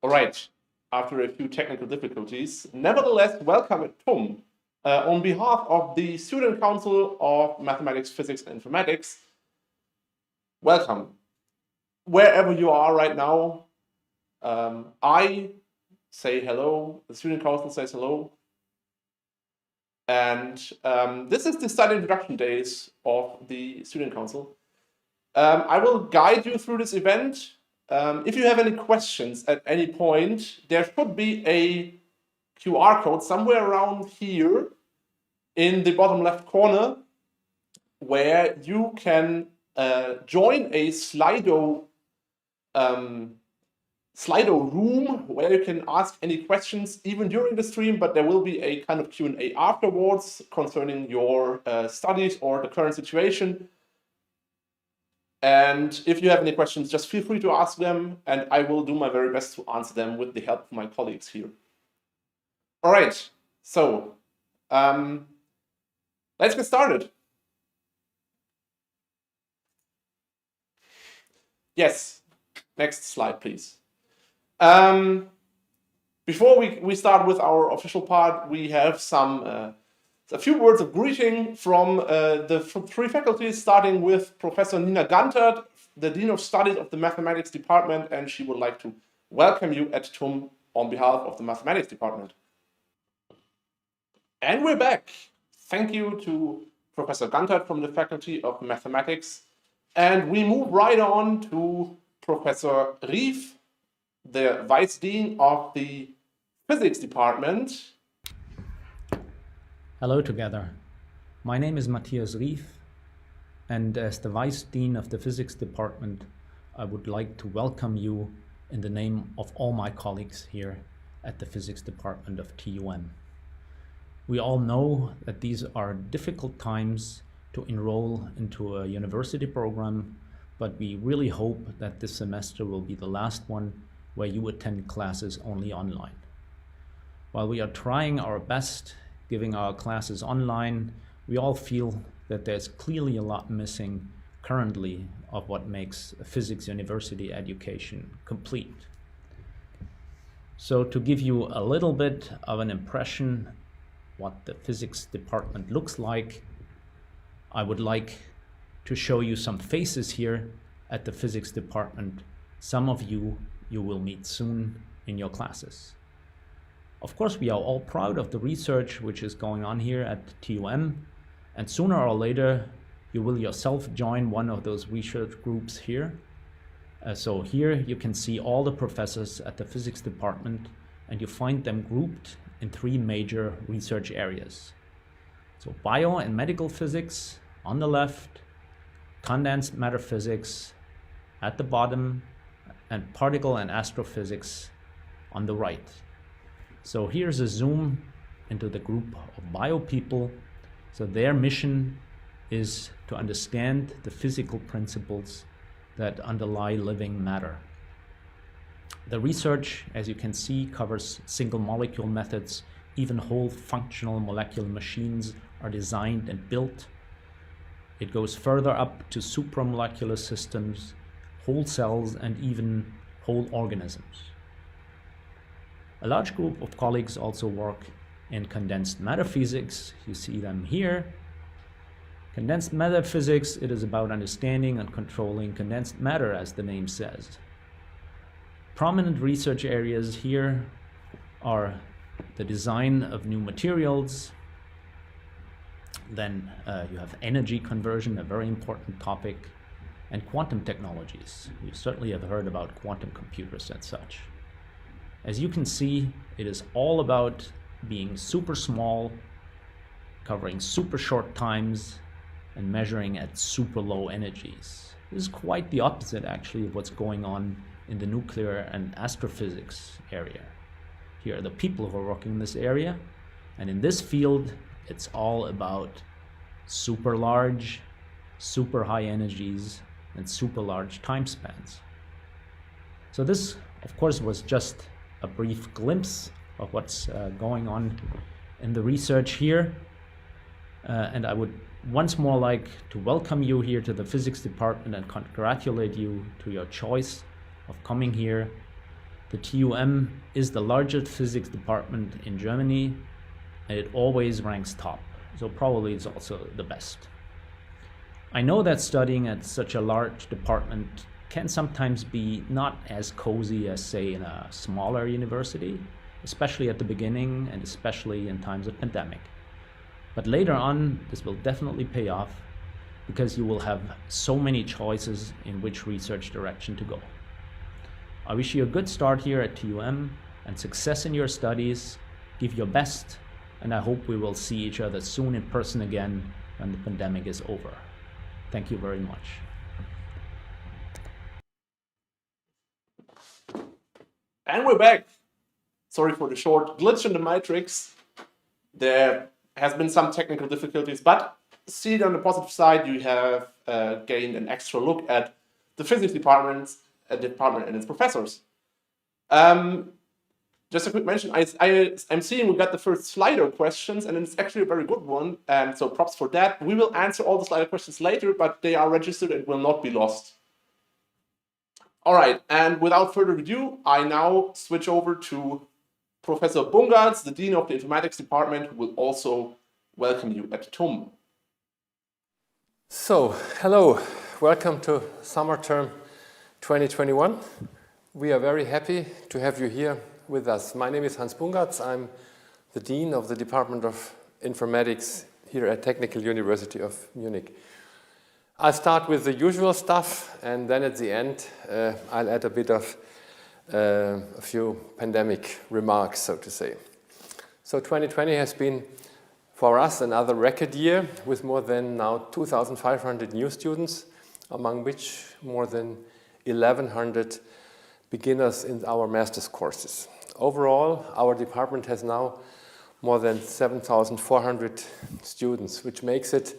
All right, after a few technical difficulties, nevertheless, welcome Tom on behalf of the Student Council of Mathematics, Physics, and Informatics. Welcome. Wherever you are right now, I say hello, the Student Council says hello. And this is the study introduction days of the Student Council. I will guide you through this event. If you have any questions at any point, there should be a QR code somewhere around here in the bottom left corner where you can join a Slido room where you can ask any questions even during the stream, but there will be a kind of Q&A afterwards concerning your studies or the current situation. And if you have any questions, just feel free to ask them, and I will do my very best to answer them with the help of my colleagues here. All right, so let's get started. Yes, next slide, please. Before we start with our official part, we have a few words of greeting from the three faculties, starting with Professor Nina Gantert, the Dean of Studies of the Mathematics Department, and she would like to welcome you at TUM on behalf of the Mathematics Department. And we're back. Thank you to Professor Gantert from the Faculty of Mathematics. And we move right on to Professor Rief, the Vice Dean of the Physics Department. Hello together. My name is Matthias Rief, and as the Vice Dean of the Physics Department, I would like to welcome you in the name of all my colleagues here at the Physics Department of TUM. We all know that these are difficult times to enroll into a university program, but we really hope that this semester will be the last one where you attend classes only online. While we are trying our best giving our classes online, we all feel that there's clearly a lot missing currently of what makes a physics university education complete. So to give you a little bit of an impression what the physics department looks like, I would like to show you some faces here at the physics department. Some of you will meet soon in your classes. Of course, we are all proud of the research which is going on here at TUM, and sooner or later you will yourself join one of those research groups here. So here you can see all the professors at the physics department, and you find them grouped in three major research areas. So bio and medical physics on the left, condensed matter physics at the bottom, and particle and astrophysics on the right. So here's a zoom into the group of bio people. So their mission is to understand the physical principles that underlie living matter. The research, as you can see, covers single molecule methods. Even whole functional molecular machines are designed and built. It goes further up to supramolecular systems, whole cells, and even whole organisms. A large group of colleagues also work in condensed matter physics. You see them here. Condensed matter physics, it is about understanding and controlling condensed matter, as the name says. Prominent research areas here are the design of new materials. Then you have energy conversion, a very important topic, and quantum technologies. You certainly have heard about quantum computers and such. As you can see, it is all about being super small, covering super short times, and measuring at super low energies. This is quite the opposite, actually, of what's going on in the nuclear and astrophysics area. Here are the people who are working in this area, and in this field, it's all about super large, super high energies, and super large time spans. So this, of course, was just a brief glimpse of what's going on in the research here. And I would once more like to welcome you here to the physics department and congratulate you to your choice of coming here. The TUM is the largest physics department in Germany, and it always ranks top, so probably it's also the best. I know that studying at such a large department can sometimes be not as cozy as, say, in a smaller university, especially at the beginning and especially in times of pandemic. But later on, this will definitely pay off because you will have so many choices in which research direction to go. I wish you a good start here at TUM and success in your studies. Give your best, and I hope we will see each other soon in person again when the pandemic is over. Thank you very much. And we're back. Sorry for the short glitch in the matrix. There has been some technical difficulties, but see it on the positive side, you have gained an extra look at the physics department and its professors. Just a quick mention, I'm seeing we got the first Slido questions, and it's actually a very good one, and so props for that. We will answer all the Slido questions later, but they are registered and will not be lost. All right, and without further ado, I now switch over to Professor Bungartz, the Dean of the Informatics Department, who will also welcome you at TUM. So, hello, welcome to summer term 2021. We are very happy to have you here with us. My name is Hans Bungartz. I'm the Dean of the Department of Informatics here at Technical University of Munich. I'll start with the usual stuff, and then at the end I'll add a bit of a few pandemic remarks, so to say. So 2020 has been for us another record year with more than now 2,500 new students, among which more than 1,100 beginners in our master's courses. Overall, our department has now more than 7,400 students, which makes it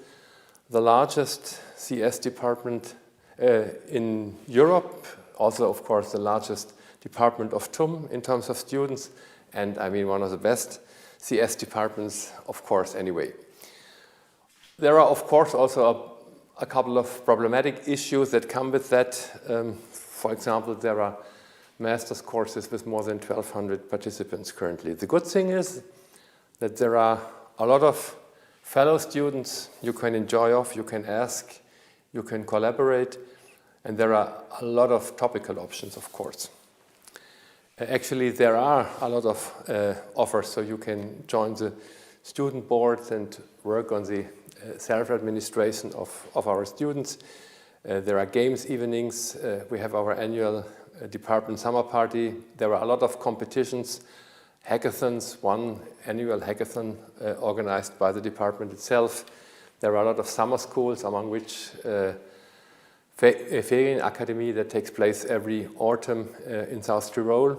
the largest CS department in Europe, also of course the largest department of TUM in terms of students, and I mean one of the best CS departments, of course, anyway. There are of course also a couple of problematic issues that come with that. For example, there are master's courses with more than 1,200 participants currently. The good thing is that there are a lot of fellow students you can enjoy off, you can ask, you can collaborate, and there are a lot of topical options, of course. Actually, there are a lot of offers, so you can join the student boards and work on the self-administration of our students. There are games evenings. We have our annual department summer party. There are a lot of competitions, hackathons, one annual hackathon organized by the department itself. There are a lot of summer schools, among which Ferienakademie that takes place every autumn in South Tyrol.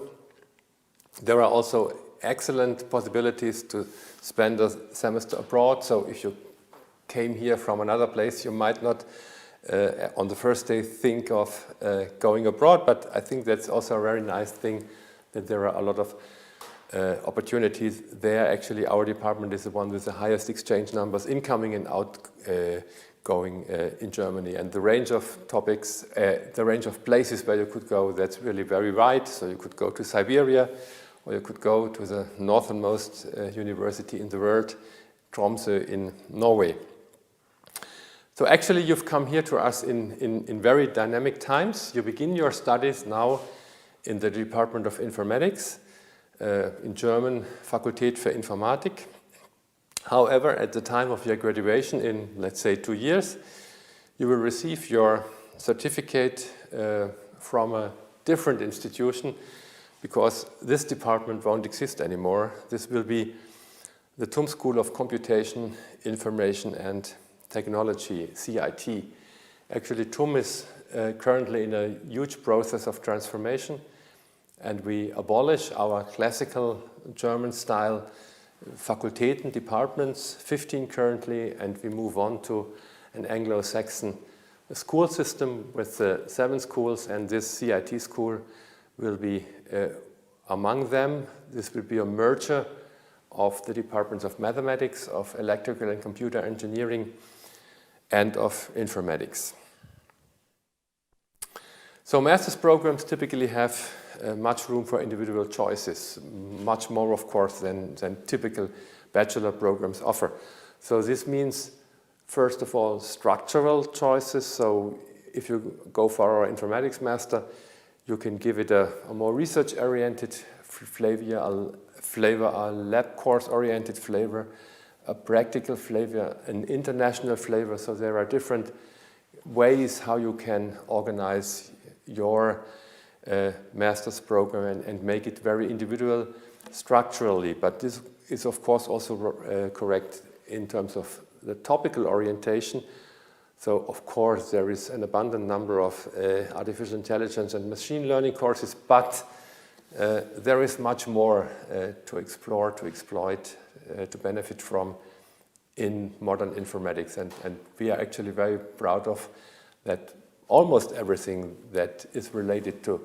There are also excellent possibilities to spend a semester abroad. So if you came here from another place, you might not on the first day think of going abroad, but I think that's also a very nice thing that there are a lot of opportunities there. Actually, our department is the one with the highest exchange numbers incoming and outgoing in Germany. And the range of topics, the range of places where you could go, that's really very wide. So you could go to Siberia, or you could go to the northernmost university in the world, Tromsø in Norway. So actually you've come here to us in very dynamic times. You begin your studies now in the Department of Informatics, in German, Fakultät für Informatik. However, at the time of your graduation in, let's say, 2 years, you will receive your certificate from a different institution, because this department won't exist anymore. This will be the TUM School of Computation, Information and Technology, CIT. Actually, TUM is currently in a huge process of transformation, and we abolish our classical German-style Fakultäten, departments, 15 currently, and we move on to an Anglo-Saxon school system with 7 schools, and this CIT school will be among them. This will be a merger of the departments of mathematics, of electrical and computer engineering, and of informatics. So master's programs typically have much room for individual choices, much more, of course, than typical bachelor programs offer. So this means, first of all, structural choices. So if you go for our informatics master, you can give it a more research-oriented flavor, a lab course-oriented flavor, a practical flavor, an international flavor. So there are different ways how you can organize your master's program and make it very individual structurally. But this is, of course, also correct in terms of the topical orientation. So, of course, there is an abundant number of artificial intelligence and machine learning courses, but there is much more to explore, to exploit, to benefit from in modern informatics. And we are actually very proud of that almost everything that is related to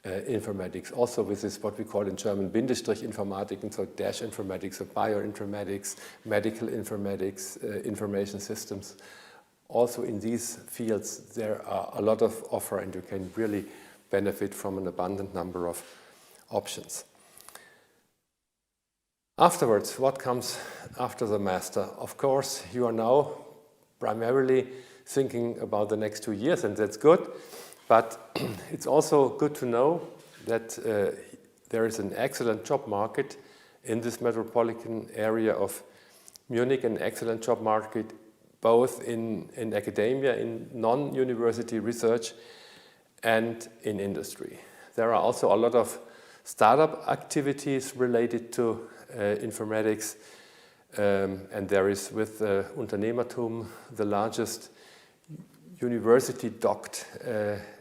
informatics, also with this what we call in German Bindestrich Informatik, and so dash informatics, so bioinformatics, medical informatics, information systems. Also in these fields there are a lot of offer, and you can really benefit from an abundant number of options. Afterwards, what comes after the master? Of course, you are now primarily thinking about the next 2 years, and that's good. But it's also good to know that there is an excellent job market in this metropolitan area of Munich, an excellent job market both in academia, in non-university research, and in industry. There are also a lot of startup activities related to informatics, and there is with Unternehmertum the largest university-docked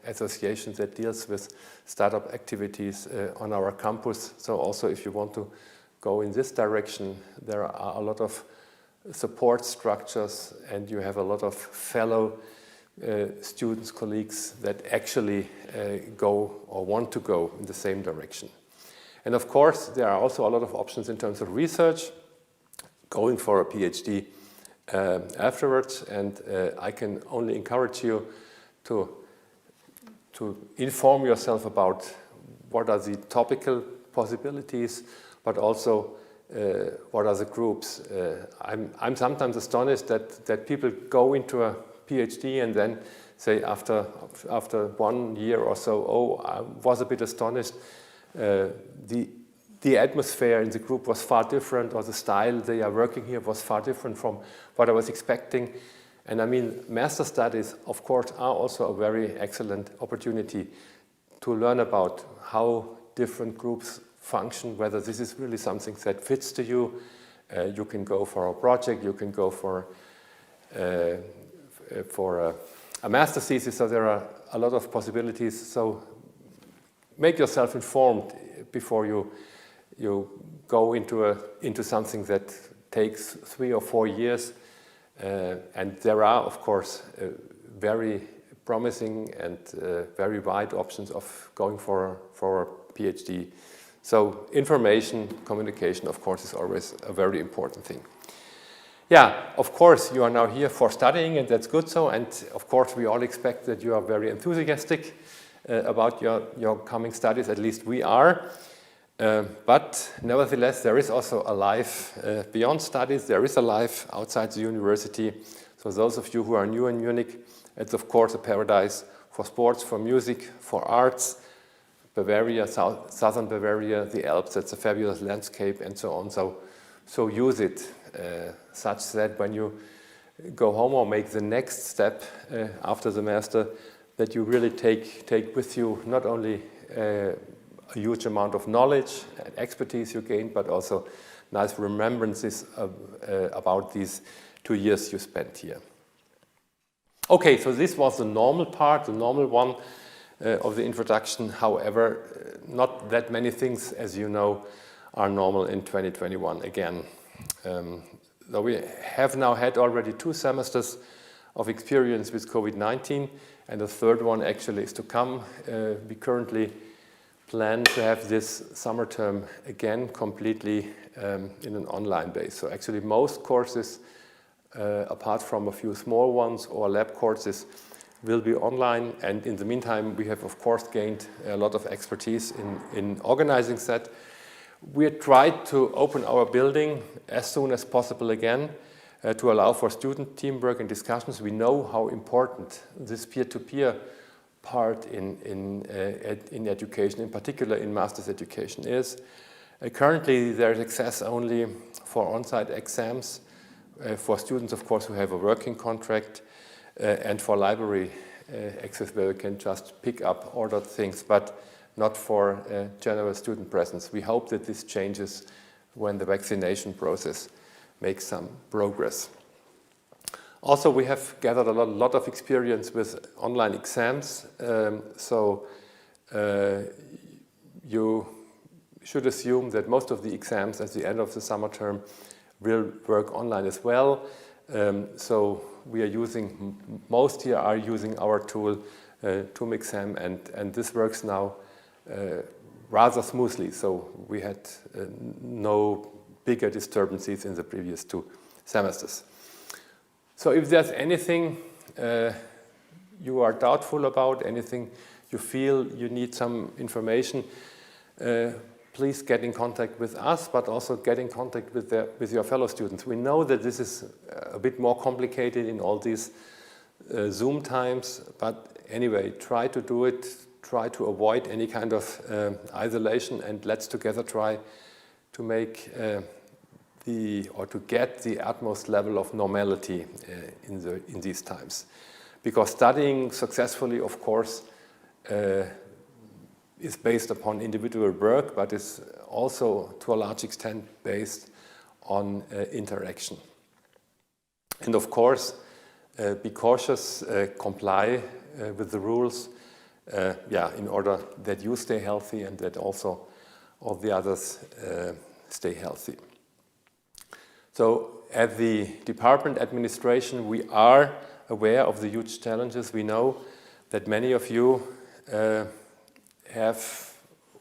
association that deals with startup activities on our campus. So also if you want to go in this direction, there are a lot of support structures, and you have a lot of fellow students, colleagues that actually go or want to go in the same direction. And of course, there are also a lot of options in terms of research, going for a PhD afterwards, and I can only encourage you to inform yourself about what are the topical possibilities, but also what are the groups. I'm sometimes astonished that people go into a PhD and then say after 1 year or so, oh, I was a bit astonished. The atmosphere in the group was far different, or the style they are working here was far different from what I was expecting. And I mean, master studies, of course, are also a very excellent opportunity to learn about how different groups function, whether this is really something that fits to you. You can go for a project, you can go for a master thesis, so there are a lot of possibilities. So make yourself informed before you go into something that takes 3 or 4 years. And there are, of course, very promising and very wide options of going for a PhD. So information, communication, of course, is always a very important thing. Yeah, of course, you are now here for studying, and that's good so. And of course, we all expect that you are very enthusiastic about your coming studies. At least we are. But nevertheless, there is also a life beyond studies. There is a life outside the university. So those of you who are new in Munich, it's of course a paradise for sports, for music, for arts. Bavaria, southern Bavaria, the Alps, that's a fabulous landscape, and so on. So use it such that when you go home or make the next step after the master, that you really take with you not only a huge amount of knowledge and expertise you gain, but also nice remembrances about these 2 years you spent here. Okay, so this was the normal part, the normal one of the introduction. However, not that many things, as you know, are normal in 2021 again. So we have now had already 2 semesters of experience with COVID-19, and the third one actually is to come. We currently plan to have this summer term again completely in an online base. So actually most courses, apart from a few small ones or lab courses, will be online, and in the meantime we have of course gained a lot of expertise in organizing that. We tried to open our building as soon as possible again to allow for student teamwork and discussions. We know how important this peer-to-peer part in education, in particular in master's education, is. Currently there is access only for on-site exams for students, of course, who have a working contract, and for library access where you can just pick up ordered things, but not for general student presence. We hope that this changes when the vaccination process makes some progress. Also, we have gathered a lot of experience with online exams, so you should assume that most of the exams at the end of the summer term will work online as well. So we are using, most here are using our tool, TUM-Exam, and this works now rather smoothly. So we had no bigger disturbances in the previous 2 semesters. So if there's anything you are doubtful about, anything you feel you need some information, please get in contact with us, but also get in contact with your fellow students. We know that this is a bit more complicated in all these Zoom times, but anyway, try to do it, try to avoid any kind of isolation, and let's together try to make to get the utmost level of normality in these times. Because studying successfully, of course, is based upon individual work, but is also to a large extent based on interaction. And of course, be cautious, comply with the rules, in order that you stay healthy and that also all the others stay healthy. So at the department administration, we are aware of the huge challenges. We know that many of you have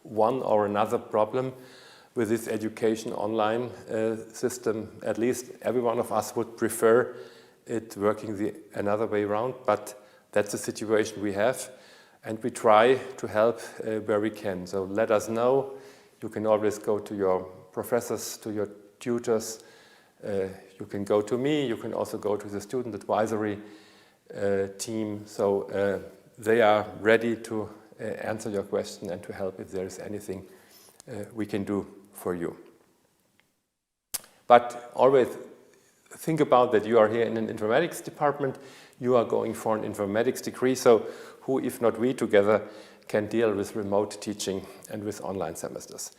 one or another problem with this education online system. At least every one of us would prefer it working another way around, but that's the situation we have, and we try to help where we can. So let us know. You can always go to your professors, to your tutors. You can go to me. You can also go to the student advisory team. So they are ready to answer your question and to help if there is anything we can do for you. But always think about that you are here in an informatics department. You are going for an informatics degree. So who, if not we together, can deal with remote teaching and with online semesters?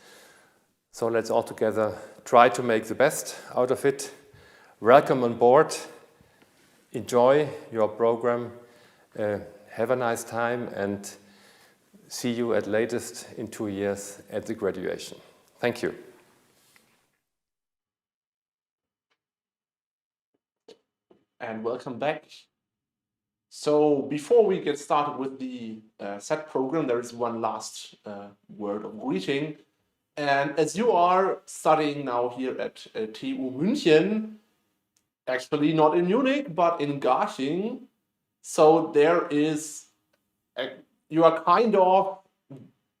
So let's all together try to make the best out of it. Welcome on board. Enjoy your program. Have a nice time, and see you at latest in 2 years at the graduation. Thank you. And welcome back. So before we get started with the set program, there is one last word of greeting. And as you are studying now here at TU München, actually not in Munich, but in Garching, so there is, you are kind of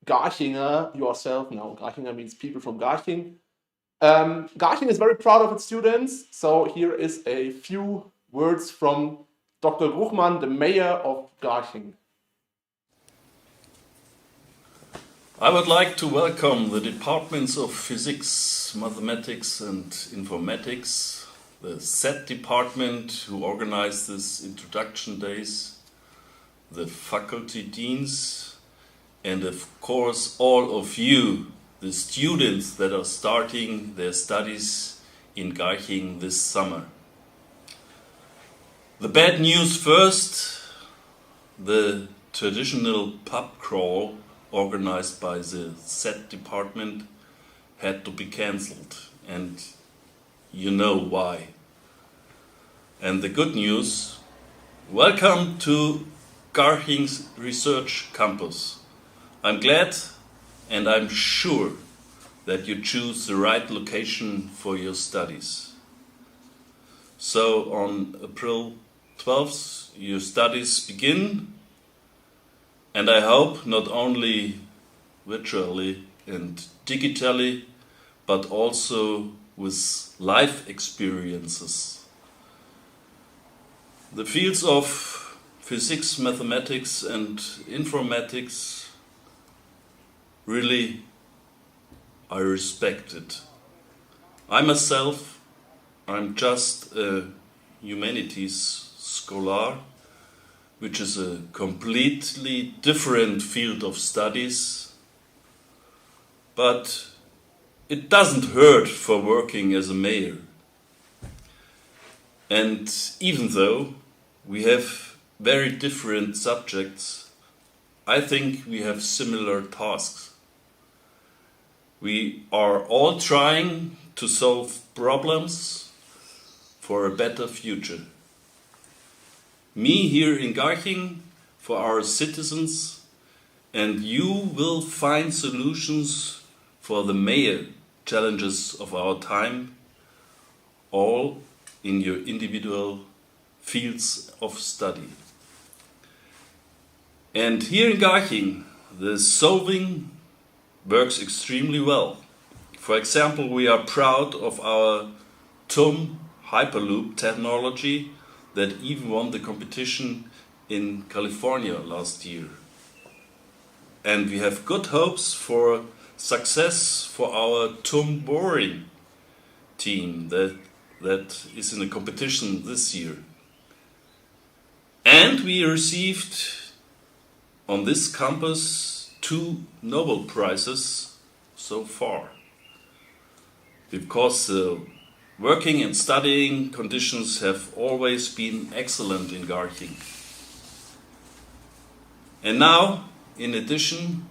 Garchinger yourself now. Garchinger means people from Garching. Garching is very proud of its students, so here is a few words from Dr. Bruchmann, the Mayor of Garching. I would like to welcome the departments of Physics, Mathematics and Informatics, the SET department who organized this introduction days, the faculty deans, and of course all of you, the students that are starting their studies in Garching this summer. The bad news first: the traditional pub crawl organized by the SET department had to be cancelled, and you know why. And the good news: welcome to Garching's Research Campus. I'm glad and I'm sure that you choose the right location for your studies. So on April 12th, your studies begin, and I hope not only virtually and digitally, but also with life experiences. The fields of physics, mathematics, and informatics really I respect it. I myself, I'm just a humanities scholar, which is a completely different field of studies, but it doesn't hurt for working as a mayor. And even though we have very different subjects, I think we have similar tasks. We are all trying to solve problems for a better future. Me here in Garching for our citizens, and you will find solutions for the major challenges of our time, all in your individual fields of study. And here in Garching, the solving works extremely well. For example, we are proud of our TUM Hyperloop technology that even won the competition in California last year. And we have good hopes for success for our TUM boring team that is in a competition this year. And we received on this campus 2 Nobel Prizes so far, because the working and studying conditions have always been excellent in Garching. And now, in addition,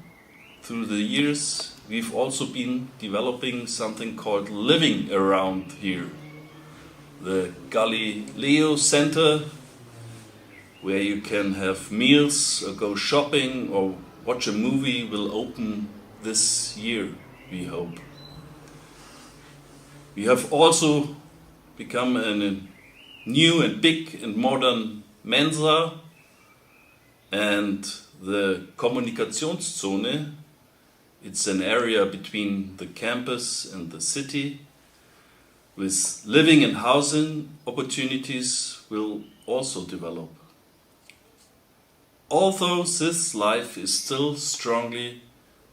through the years, we've also been developing something called living around here. The Galileo Center, where you can have meals or go shopping or watch a movie, will open this year, we hope. We have also become a new and big and modern Mensa, and the Kommunikationszone, it's an area between the campus and the city, with living and housing opportunities will also develop. Although this life is still strongly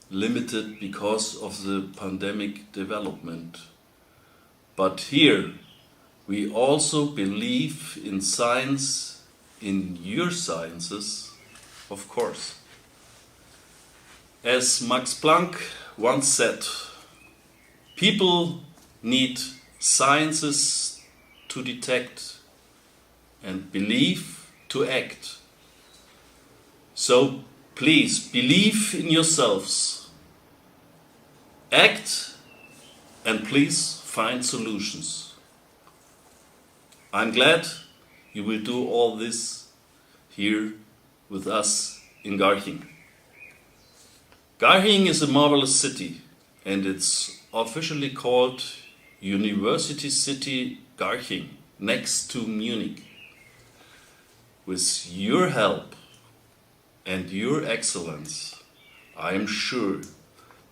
limited because of the pandemic development. But here we also believe in science, in your sciences, of course. As Max Planck once said, people need sciences to detect and belief to act. So please believe in yourselves, act, and please find solutions. I'm glad you will do all this here with us in Garching. Garching is a marvelous city, and it's officially called University City Garching, next to Munich. With your help and your excellence, I am sure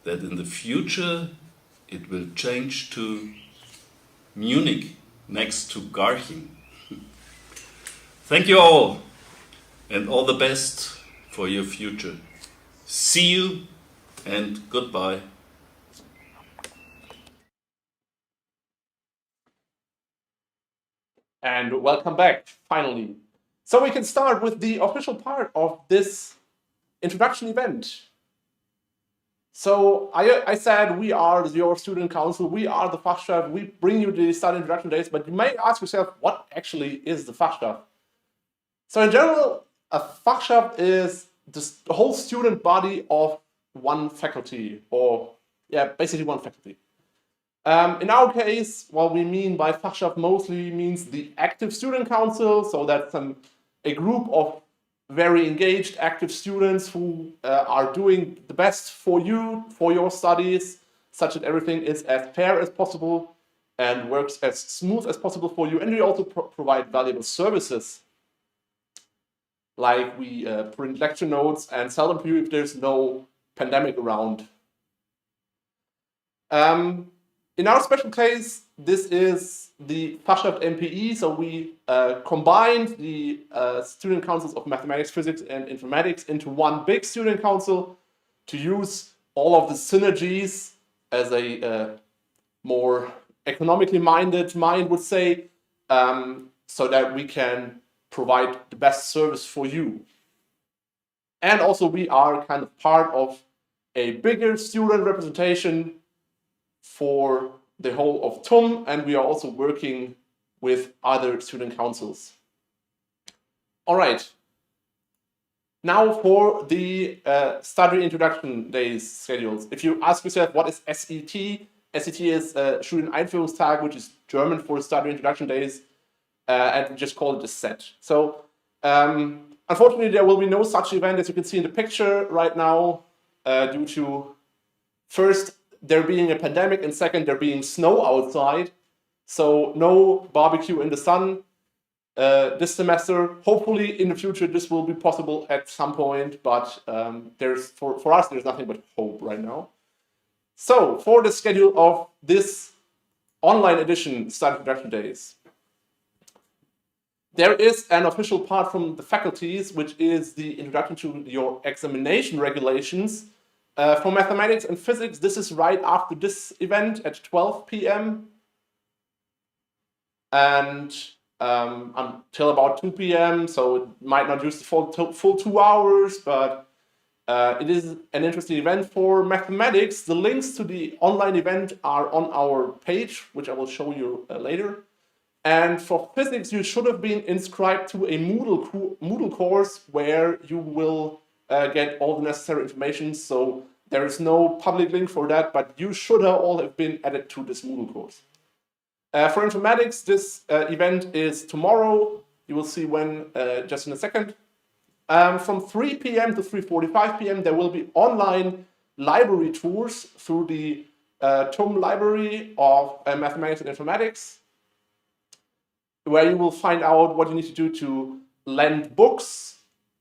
that in the future it will change to Munich, next to Garching. Thank you all, and all the best for your future. See you, and goodbye. And welcome back, finally. So we can start with the official part of this introduction event. So I said we are your student council, we are the Fachschaft, we bring you the study introduction days, but you may ask yourself, what actually is the Fachschaft? So in general, a Fachschaft is the whole student body of one faculty, or basically one faculty. In our case, what we mean by Fachschaft mostly means the active student council, so that's a group of very engaged, active students who are doing the best for you, for your studies, such that everything is as fair as possible and works as smooth as possible for you. And we also provide valuable services like we print lecture notes and sell them to you if there's no pandemic around. In our special case, this is the Fachschaft MPE, so we combined the student councils of mathematics, physics, and informatics into one big student council to use all of the synergies, as a more economically minded mind would say, so that we can provide the best service for you. And also we are kind of part of a bigger student representation for the whole of TUM, and we are also working with other student councils. All right. Now for the study introduction days schedules. If you ask yourself what is SET, SET is Studieneinführungstage, which is German for study introduction days, and we just call it a set. So unfortunately, there will be no such event as you can see in the picture right now, due to first, there being a pandemic, and second, there being snow outside. So no barbecue in the sun this semester. Hopefully in the future this will be possible at some point, but for us there's nothing but hope right now. So for the schedule of this online edition Study Introduction Days, there is an official part from the faculties, which is the introduction to your examination regulations. For mathematics and physics, this is right after this event at 12 p.m. and until about 2 p.m. So it might not use the full 2 hours, but it is an interesting event. For mathematics, the links to the online event are on our page, which I will show you later. And for physics, you should have been inscribed to a Moodle course where you will get all the necessary information. So there is no public link for that, but you should all have been added to this Moodle course. For informatics, this event is tomorrow. You will see when just in a second. From 3 p.m. to 3:45 p.m. there will be online library tours through the TUM library of mathematics and informatics, where you will find out what you need to do to lend books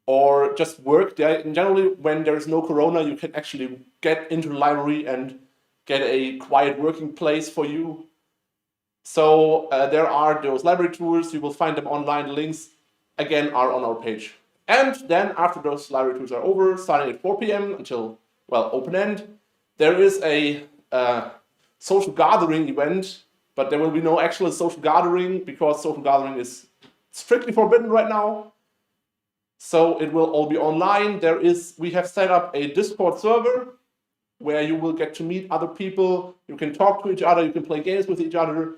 or just work there. And generally, when there's no corona, you can actually get into the library and get a quiet working place for you. So there are those library tours. You will find them online. The links, again, are on our page. And then after those library tours are over, starting at 4 p.m. until, well, open end, there is a social gathering event, but there will be no actual social gathering because social gathering is strictly forbidden right now. So it will all be online. We have set up a Discord server where you will get to meet other people. You can talk to each other. You can play games with each other.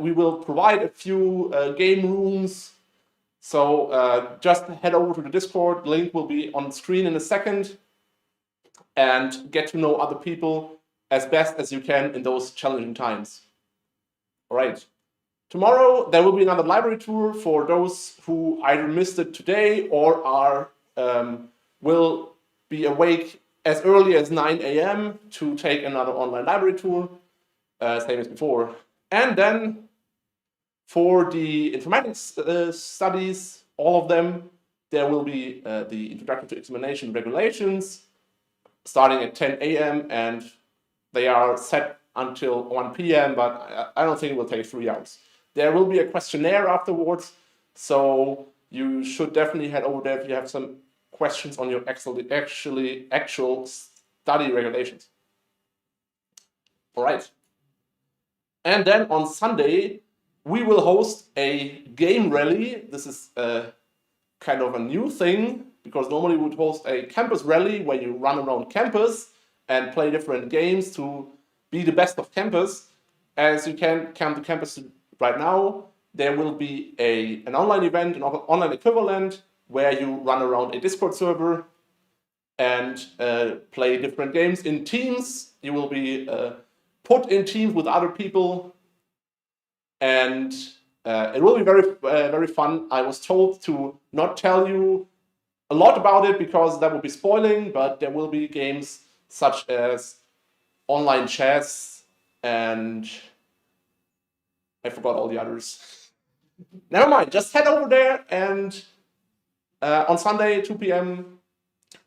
We will provide a few game rooms. So just head over to the Discord. Link will be on screen in a second, and get to know other people as best as you can in those challenging times. All right. Tomorrow there will be another library tour for those who either missed it today or will be awake as early as 9 a.m. to take another online library tour, same as before. And then for the informatics studies, all of them, there will be the introduction to examination regulations starting at 10 a.m. and they are set until 1 p.m., but I don't think it will take 3 hours. There will be a questionnaire afterwards, so you should definitely head over there if you have some questions on your actual study regulations. All right. And then on Sunday, we will host a game rally. This is kind of a new thing, because normally we would host a campus rally where you run around campus and play different games to be the best of campus. As you can come to campus right now, there will be an online event, an online equivalent, where you run around a Discord server and play different games in teams. You will be put in teams with other people, and it will be very, very fun. I was told to not tell you a lot about it because that would be spoiling, but there will be games such as online chess and I forgot all the others. Never mind, just head over there and On Sunday, 2 p.m.,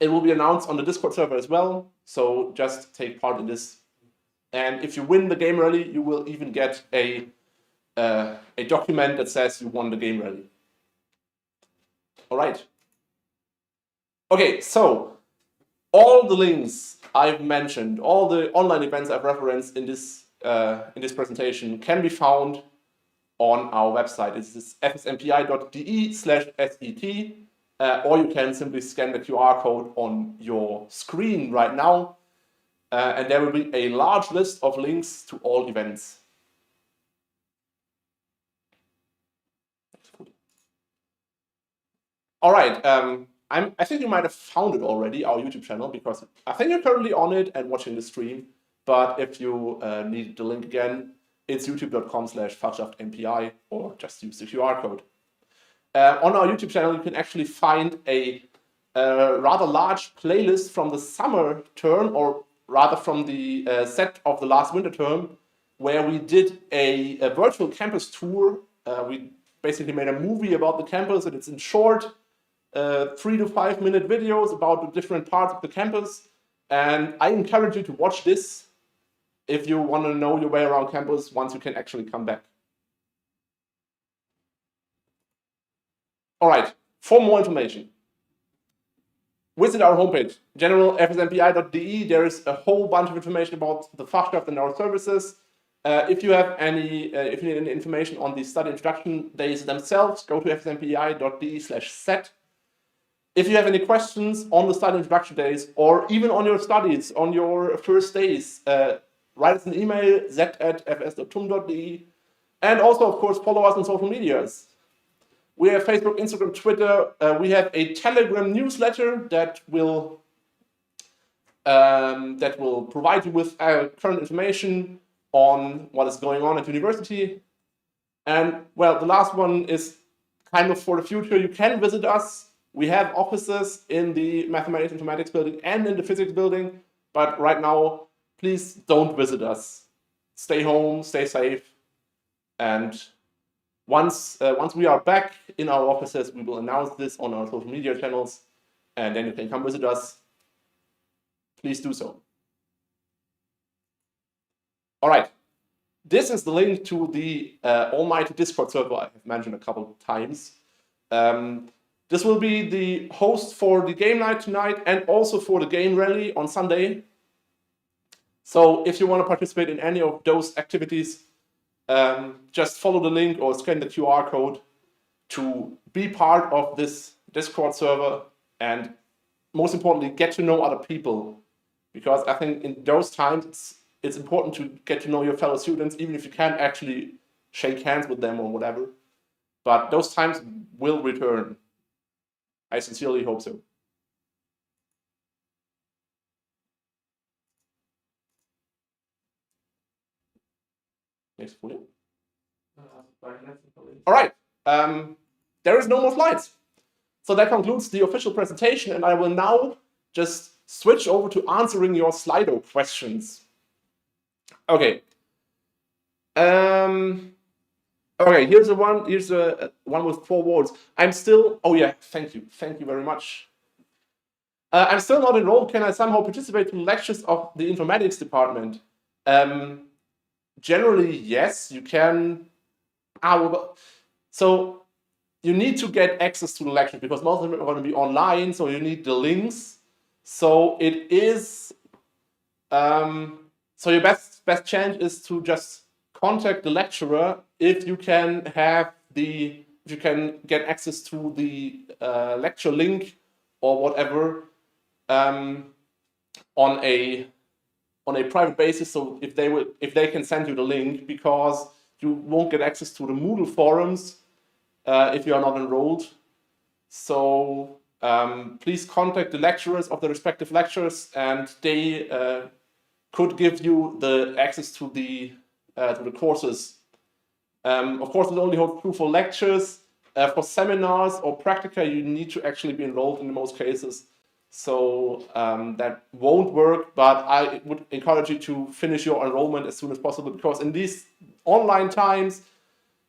it will be announced on the Discord server as well. So just take part in this. And if you win the game rally, you will even get a document that says you won the game rally. All right. Okay, so all the links I've mentioned, all the online events I've referenced in this presentation can be found on our website. It's fsmpi.de/set, or you can simply scan the QR code on your screen right now, and there will be a large list of links to all events. All right, I think you might have found it already, our YouTube channel, because I think you're currently on it and watching the stream. But if you need the link again, it's youtube.com/FachschaftMPI, or just use the QR code. On our YouTube channel, you can actually find a rather large playlist from the summer term, or rather from the set of the last winter term, where we did a virtual campus tour. We basically made a movie about the campus, and it's in short 3 to 5 minute videos about the different parts of the campus. And I encourage you to watch this if you want to know your way around campus once you can actually come back. All right, for more information, visit our homepage, general fsmpi.de. There is a whole bunch of information about the Fachschaft and our services. If you have if you need any information on the study introduction days themselves, go to fsmpi.de/set. If you have any questions on the study introduction days, or even on your studies, on your first days, write us an email, z@fs.tum.de. And also, of course, follow us on social medias. We have Facebook, Instagram, Twitter. We have a Telegram newsletter that will provide you with current information on what is going on at university. And well, the last one is kind of for the future. You can visit us. We have offices in the Mathematics and Informatics building and in the Physics building, but right now, please don't visit us. Stay home, stay safe, and once we are back in our offices, we will announce this on our social media channels, and then you can come visit us. Please do so. All right, this is the link to the almighty Discord server I have mentioned a couple of times. This will be the host for the game night tonight and also for the game rally on Sunday. So if you want to participate in any of those activities, just follow the link or scan the QR code to be part of this Discord server, and most importantly, get to know other people. Because I think in those times, it's important to get to know your fellow students, even if you can't actually shake hands with them or whatever. But those times will return. I sincerely hope so. Next folio. All right, there is no more slides. So that concludes the official presentation, and I will now just switch over to answering your Slido questions. Okay. Okay, here's the one. Here's the one with 4 words. I'm still. Oh yeah, thank you very much. I'm still not enrolled. Can I somehow participate in lectures of the informatics department? Generally, yes, you can. So you need to get access to the lecture because most of them are going to be online. So you need the links. So it is. So your best chance is to just contact the lecturer if you can get access to the lecture link or whatever on a private basis. So if they can send you the link, because you won't get access to the Moodle forums if you are not enrolled. So please contact the lecturers of the respective lectures, and they could give you the access to the courses. Of course, it only holds true for lectures. For seminars or practica, you need to actually be enrolled in most cases. So that won't work, but I would encourage you to finish your enrollment as soon as possible, because in these online times,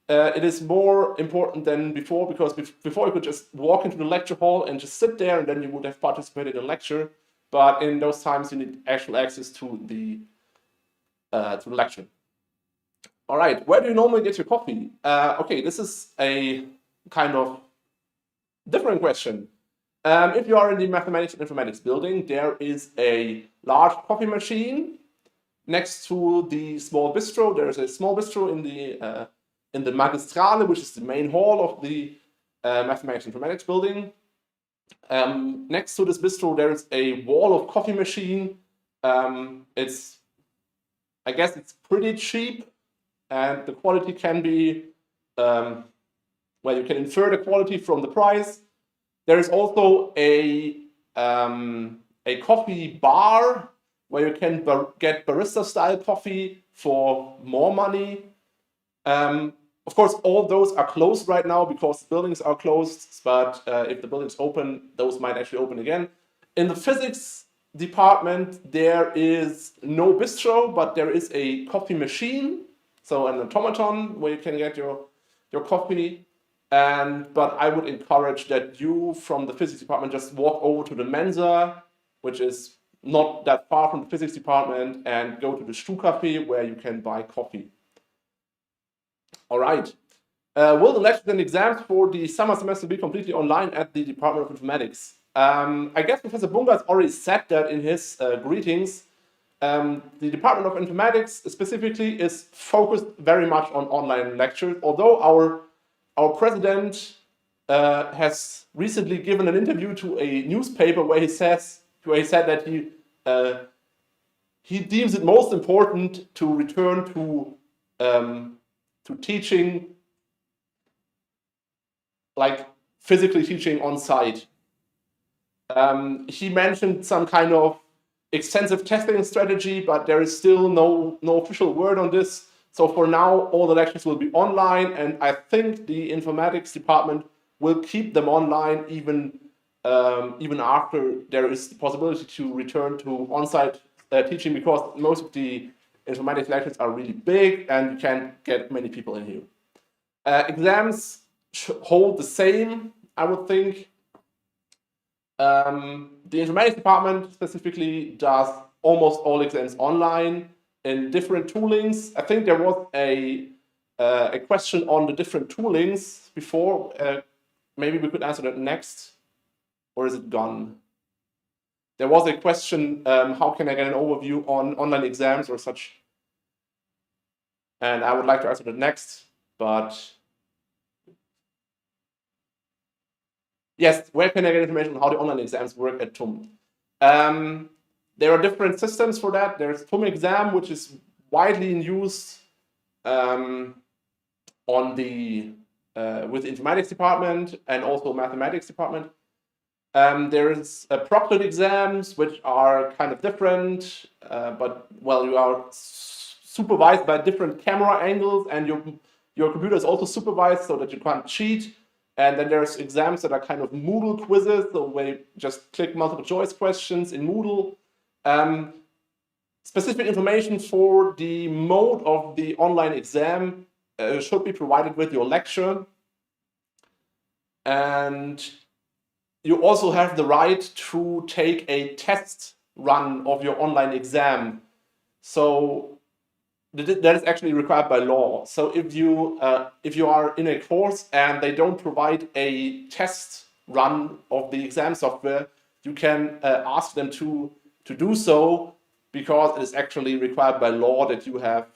it is more important than before, because before you could just walk into the lecture hall and just sit there and then you would have participated in a lecture. But in those times you need actual access to the lecture. All right, where do you normally get your coffee? Okay, this is a kind of different question. If you are in the Mathematics and Informatics building, there is a large coffee machine next to the small bistro. There is a small bistro in the Magistrale, which is the main hall of the Mathematics and Informatics building. Next to this bistro, there is a wall of coffee machine. I guess it's pretty cheap, and the quality can be, well, you can infer the quality from the price. There is also a coffee bar where you can get barista-style coffee for more money. Of course, all those are closed right now because the buildings are closed, but if the buildings open, those might actually open again. In the physics department, there is no bistro, but there is a coffee machine, so an automaton where you can get your coffee. But I would encourage that you from the physics department just walk over to the Mensa, which is not that far from the physics department, and go to the Stuhlcafé where you can buy coffee. All right. Will the lectures and exams for the summer semester be completely online at the Department of Informatics? I guess Professor Bungartz already said that in his greetings. The Department of Informatics specifically is focused very much on online lectures, although our president has recently given an interview to a newspaper where he said that he deems it most important to return to teaching, like physically teaching on site. He mentioned some kind of extensive testing strategy, but there is still no official word on this. So for now, all the lectures will be online, and I think the informatics department will keep them online even after there is the possibility to return to on-site teaching, because most of the informatics lectures are really big and you can't get many people in here. Exams hold the same, I would think. The informatics department specifically does almost all exams online in different toolings. I think there was a question on the different toolings before. Maybe we could answer that next, or is it gone? There was a question, how can I get an overview on online exams or such? And I would like to answer that next, but yes, where can I get information on how the online exams work at TUM? There are different systems for that. There's TUM exam, which is widely in use with the informatics department and also mathematics department. There is proctored exams, which are kind of different, but well, you are supervised by different camera angles, and your computer is also supervised so that you can't cheat. And then there's exams that are kind of Moodle quizzes, so where you just click multiple choice questions in Moodle. Specific information for the mode of the online exam should be provided with your lecture. And you also have the right to take a test run of your online exam. So that is actually required by law. So if you are in a course and they don't provide a test run of the exam software, you can ask them to do so, because it is actually required by law that you have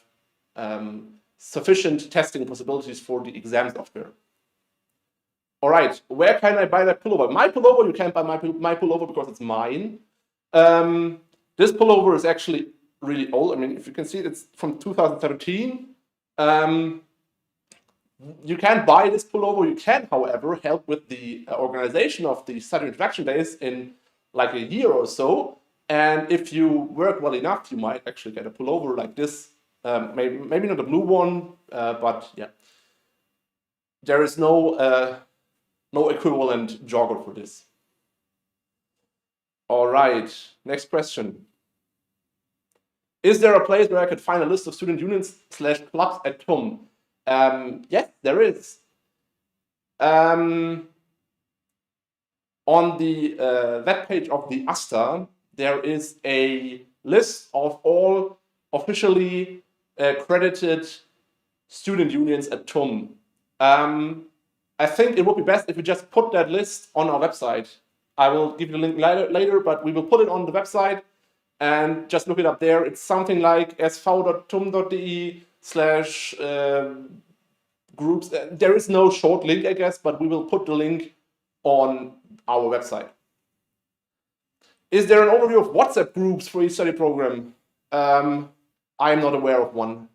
sufficient testing possibilities for the exam software. All right, where can I buy that pullover? My pullover, you can't buy my pullover because it's mine. This pullover is actually really old. I mean, if you can see, it's from 2017. You can't buy this pullover. You can, however, help with the organization of the study introduction days in like a year or so. And if you work well enough, you might actually get a pullover like this. Maybe not a blue one, but yeah. There is no equivalent jogger for this. All right, next question. Is there a place where I could find a list of student unions /clubs at TUM? Yes, there is. On the web page of the AStA, there is a list of all officially credited student unions at TUM. I think it would be best if we just put that list on our website. I will give you the link later, but we will put it on the website and just look it up there. It's something like sv.tum.de/groups. There is no short link, I guess, but we will put the link on our website. Is there an overview of WhatsApp groups for each study program? I am not aware of one.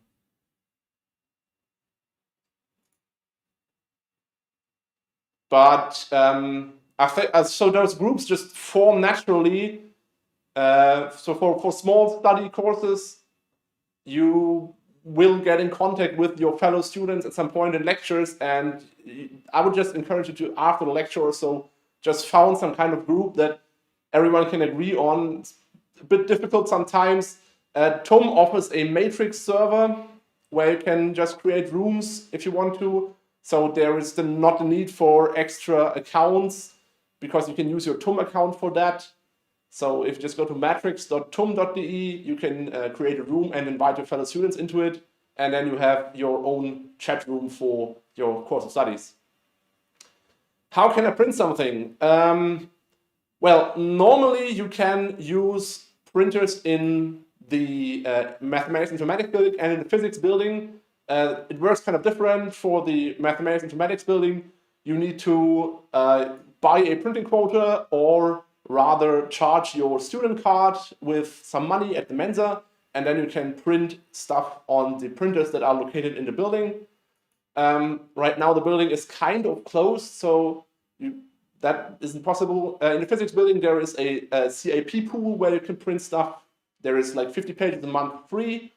But I think, so those groups just form naturally. So for small study courses, you will get in contact with your fellow students at some point in lectures, and I would just encourage you to, after the lecture or so, just found some kind of group that everyone can agree on. It's a bit difficult sometimes. TUM offers a matrix server where you can just create rooms if you want to. So there is not the need for extra accounts because you can use your TUM account for that. So if you just go to matrix.tum.de, you can create a room and invite your fellow students into it. And then you have your own chat room for your course of studies. How can I print something? Well, normally you can use printers in the Mathematics and Informatics building and in the Physics building. It works kind of different. For the Mathematics and Informatics building, you need to buy a printing quota or rather charge your student card with some money at the Mensa, and then you can print stuff on the printers that are located in the building. Right now the building is kind of closed, so that isn't possible. In the Physics building there is a CAP pool where you can print stuff. There is like 50 pages a month free.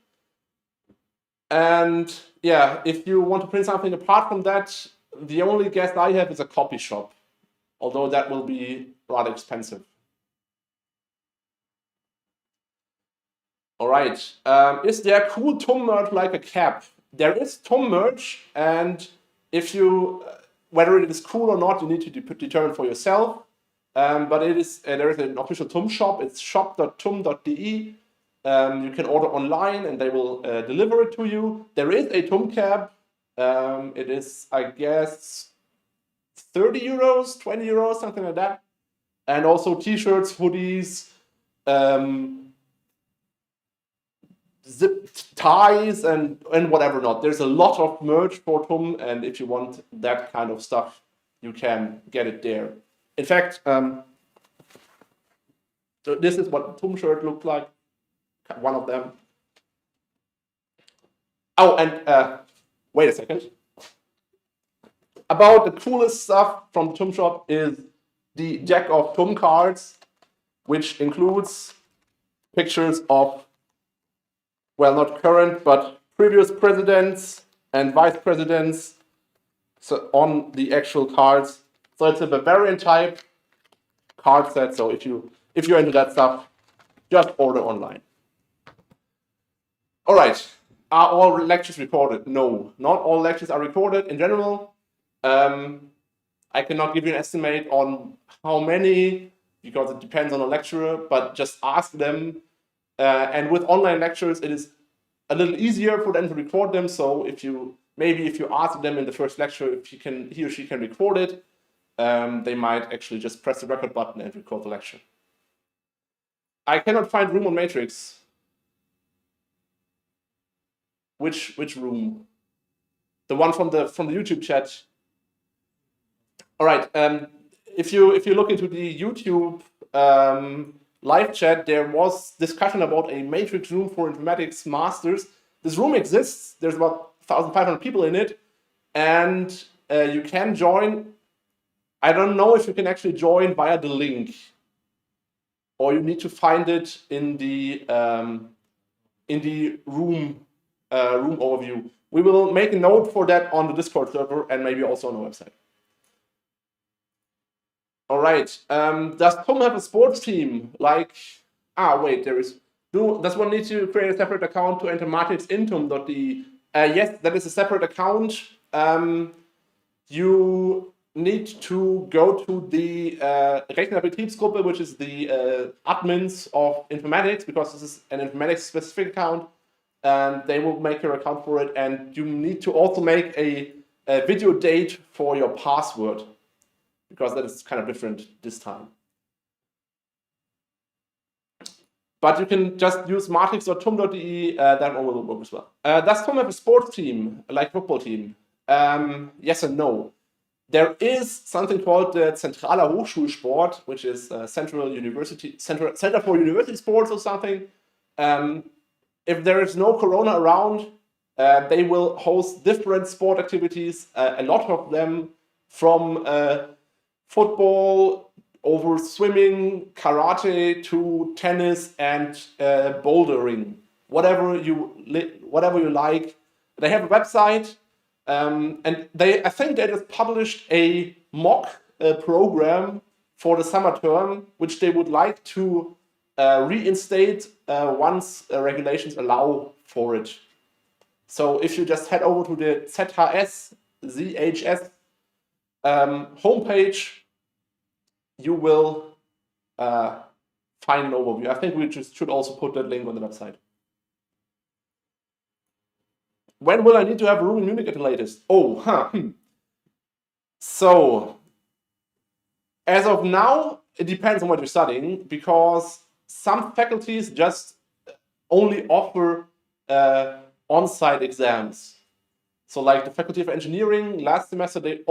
And yeah, if you want to print something apart from that, the only guess I have is a copy shop, although that will be rather expensive. All right, is there cool TUM merch like a cap? There is TUM merch, and if you, whether it is cool or not, you need to determine for yourself. But it is there is an official TUM shop. It's shop.tum.de. You can order online and they will deliver it to you. There is a TUM cap. It is, I guess, 30 euros, 20 euros, something like that. And also t-shirts, hoodies, zip ties, and whatever not. There's a lot of merch for TUM, and if you want that kind of stuff, you can get it there. In fact, so this is what a TUM shirt looked like. One of them. Oh, and wait a second. About the coolest stuff from the TUM shop is the deck of TUM cards, which includes pictures of, well, not current, but previous presidents and vice presidents, so on the actual cards. So it's a Bavarian type card set. So if you're into that stuff, just order online. All right, are all lectures recorded? No, not all lectures are recorded in general. I cannot give you an estimate on how many, because it depends on the lecturer, but just ask them. And with online lectures, it is a little easier for them to record them. So if you ask them in the first lecture if he or she can record it, they might actually just press the record button and record the lecture. I cannot find room on Matrix. Which room? The one from the YouTube chat. All right. If you look into the YouTube live chat, there was discussion about a matrix room for informatics masters. This room exists. There's about 1,500 people in it, and you can join. I don't know if you can actually join via the link, or you need to find it in the room overview. We will make a note for that on the Discord server and maybe also on the website. All right. Does TUM have a sports team? Like, wait, there is. Does one need to create a separate account to enter matrix in tum.de? Yes, that is a separate account. You need to go to the Rechnerbetriebsgruppe, which is the admins of informatics, because this is an informatics specific account, and they will make your account for it. And you need to also make a video date for your password, because that is kind of different this time. But you can just use matrix or tum.de, that one will work as well. Does Tum have a sports team, like football team? Yes and no. There is something called the Zentraler Hochschulsport, which is Center for University Sports or something. If there is no Corona around, they will host different sport activities, a lot of them from football over swimming, karate to tennis and bouldering, whatever you like. They have a website, and I think they just published a mock program for the summer term, which they would like to reinstate once regulations allow for it. So if you just head over to the ZHS homepage, you will find an overview. I think we just should also put that link on the website. When will I need to have a room in Munich at the latest? So, as of now, it depends on what you're studying, because some faculties just only offer on-site exams. So like the Faculty of Engineering, last semester, they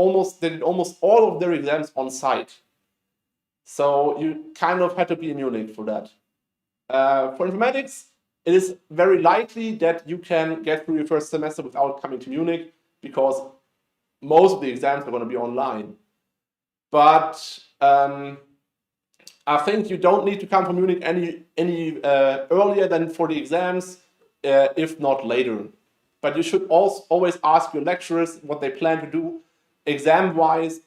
did almost all of their exams on-site. So you kind of had to be in Munich for that. For informatics, it is very likely that you can get through your first semester without coming to Munich, because most of the exams are going to be online. But I think you don't need to come to Munich any earlier than for the exams, if not later. But you should also always ask your lecturers what they plan to do exam-wise.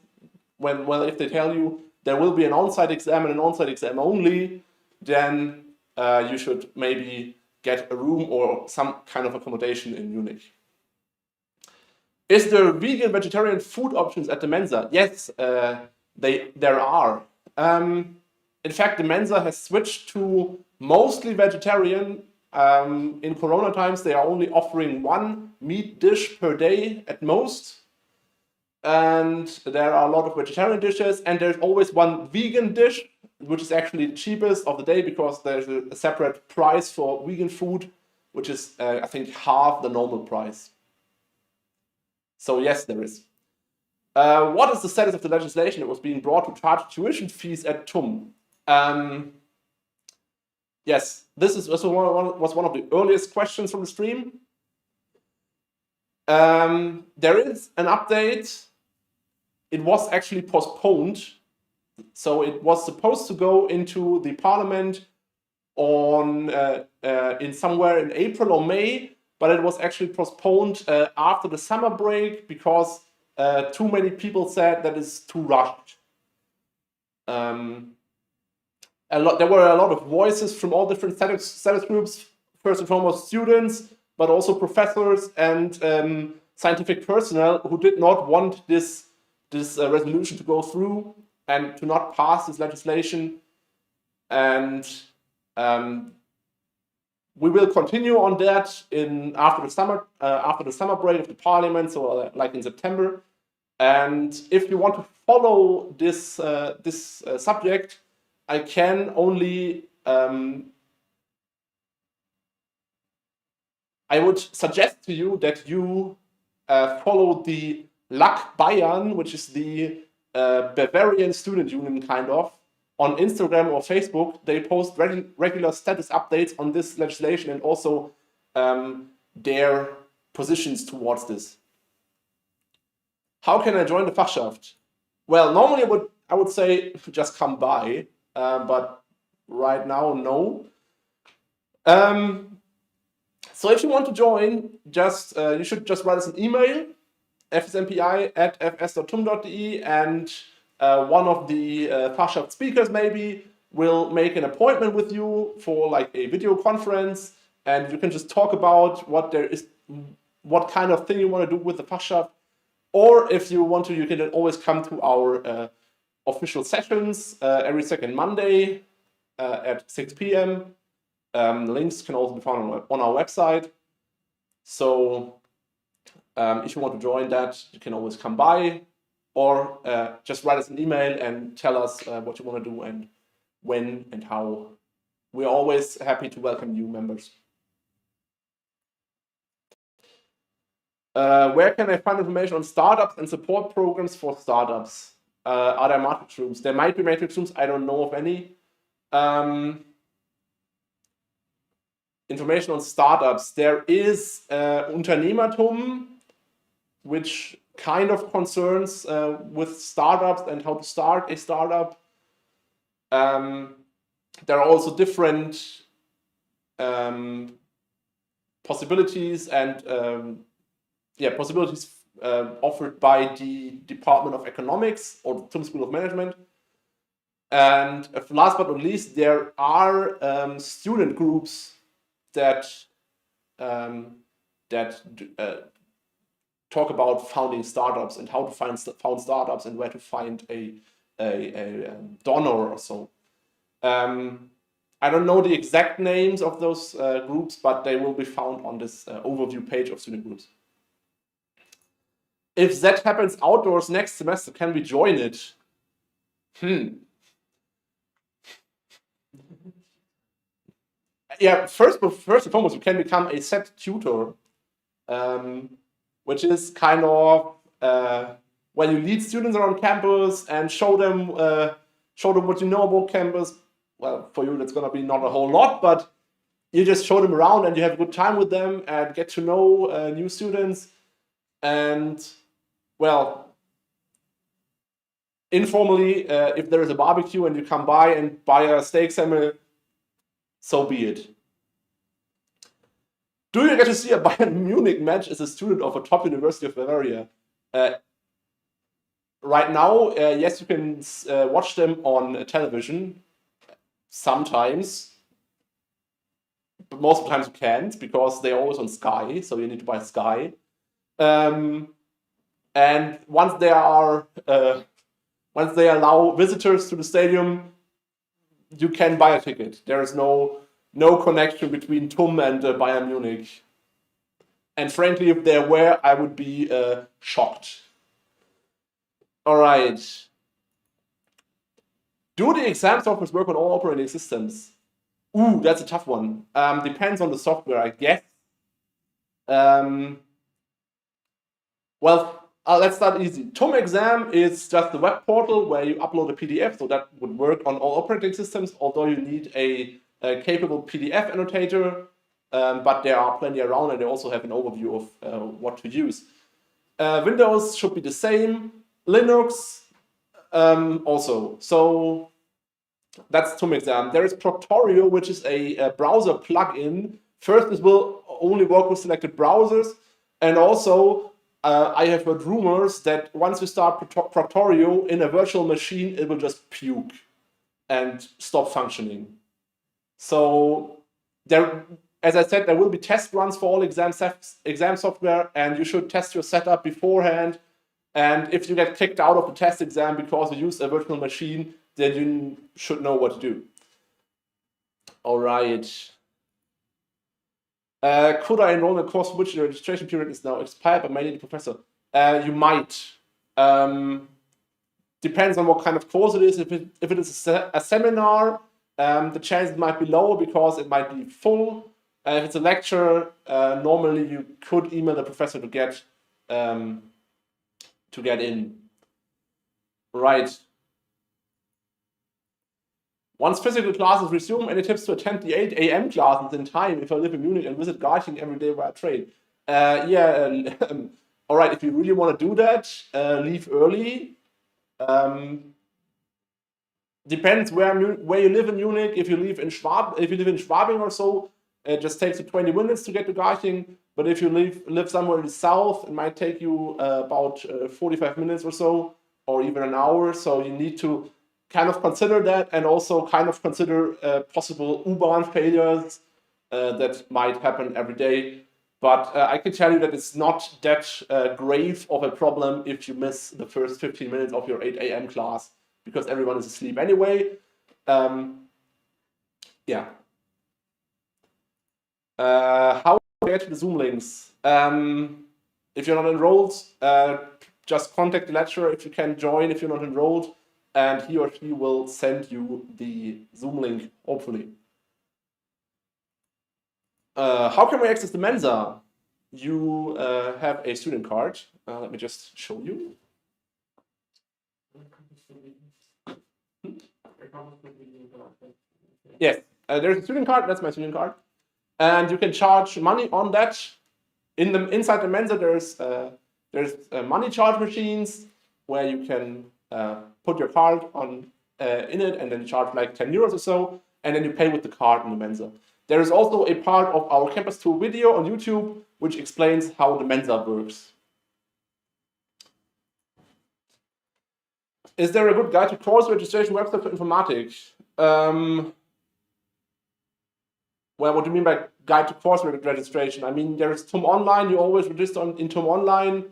If they tell you there will be an on-site exam and an on-site exam only, then you should maybe get a room or some kind of accommodation in Munich. Is there vegan, vegetarian food options at the Mensa? Yes, there are. In fact, the Mensa has switched to mostly vegetarian. In Corona times, they are only offering one meat dish per day at most. And there are a lot of vegetarian dishes, and there's always one vegan dish, which is actually the cheapest of the day, because there's a separate price for vegan food, which is, I think, half the normal price. So yes, there is. What is the status of the legislation that was being brought to charge tuition fees at TUM? Yes, this was one of the earliest questions from the stream. There is an update. It was actually postponed. So it was supposed to go into the parliament in somewhere in April or May, but it was actually postponed after the summer break, because too many people said that it's too rushed. There were a lot of voices from all different status groups, first and foremost students, but also professors and scientific personnel who did not want this resolution to go through and to not pass this legislation. And we will continue on that after the summer break of the parliament, so like in September. And if you want to follow this subject, I can only I would suggest to you that you follow the LAC Bayern, which is the Bavarian student union kind of, on Instagram or Facebook. They post regular status updates on this legislation and also their positions towards this. How can I join the Fachschaft? Well, normally I would say just come by, but right now, no. So if you want to join, you should just write us an email, fsmpi@fs.tum.de, and one of the Farshaft speakers maybe will make an appointment with you for like a video conference, and you can just talk about what what kind of thing you want to do with the Fachschaft. Or if you want to, you can always come to our official sessions every second Monday at 6 p.m. Links can also be found on our website. So if you want to join that, you can always come by, or just write us an email and tell us what you want to do and when and how. We're always happy to welcome new members. Where can I find information on startups and support programs for startups? Are there matrix rooms? There might be matrix rooms. I don't know of any. Information on startups. There is Unternehmertum, which kind of concerns with startups and how to start a startup. There are also different possibilities and possibilities offered by the Department of Economics or the TUM School of Management. And last but not least, there are student groups that talk about founding startups and how to found startups and where to find a donor or so. I don't know the exact names of those groups, but they will be found on this overview page of student groups. If that happens outdoors next semester, can we join it? Yeah, first and foremost, you can become a set tutor, which is kind of when you lead students around campus and show them what you know about campus. Well, for you, that's going to be not a whole lot, but you just show them around and you have a good time with them and get to know new students. And, well, informally, if there is a barbecue and you come by and buy a steak sandwich, so be it. Do you get to see a Bayern Munich match as a student of a top university of Bavaria? Right now, yes, you can watch them on television. Sometimes, but most of the times you can't because they're always on Sky, so you need to buy Sky. And once they allow visitors to the stadium, you can buy a ticket. There is no connection between TUM and Bayern Munich. And frankly, if there were, I would be shocked. All right. Do the exam softwares work on all operating systems? Ooh, that's a tough one. Depends on the software, I guess. Well, let's start easy. TUM exam is just the web portal where you upload a PDF, so that would work on all operating systems, although you need a capable PDF annotator, but there are plenty around and they also have an overview of what to use. Windows should be the same. Linux also. So that's TUM exam. There is Proctorio, which is a browser plugin. First, this will only work with selected browsers, and also I have heard rumors that once you start Proctorio in a virtual machine, it will just puke and stop functioning. So there, as I said, there will be test runs for all exam software, and you should test your setup beforehand. And if you get kicked out of the test exam because you used a virtual machine, then you should know what to do. All right. Could I enroll in a course which the registration period is now expired but may need a professor? You might. Depends on what kind of course it is. If it is a seminar, the chances might be lower because it might be full. If it's a lecture, normally you could email the professor to get in. Right. Once physical classes resume, any tips to attend the 8 a.m. classes in time if I live in Munich and visit Garching every day via train? All right, if you really want to do that, leave early. Depends where you live in Munich. If you live in Schwabing or so, it just takes you 20 minutes to get to Garching. But if you live somewhere in the south, it might take you about 45 minutes or so, or even an hour. So you need to kind of consider that, and also kind of consider possible U-Bahn failures that might happen every day. But I can tell you that it's not that grave of a problem if you miss the first 15 minutes of your 8 a.m. class, because everyone is asleep anyway. Yeah. How to get the Zoom links? If you're not enrolled, just contact the lecturer if you can join if you're not enrolled, and he or she will send you the Zoom link, hopefully. How can we access the Mensa? You have a student card. Let me just show you. Yes, there's a student card. That's my student card, and you can charge money on that. Inside the Mensa, there's money charge machines where you can put your card on in it, and then you charge like 10 euros or so, and then you pay with the card in the Mensa. There is also a part of our campus tour video on YouTube which explains how the Mensa works. Is there a good guide to course registration website for informatics? Well, what do you mean by guide to course registration? I mean, there is TUM Online. You always register in TUM Online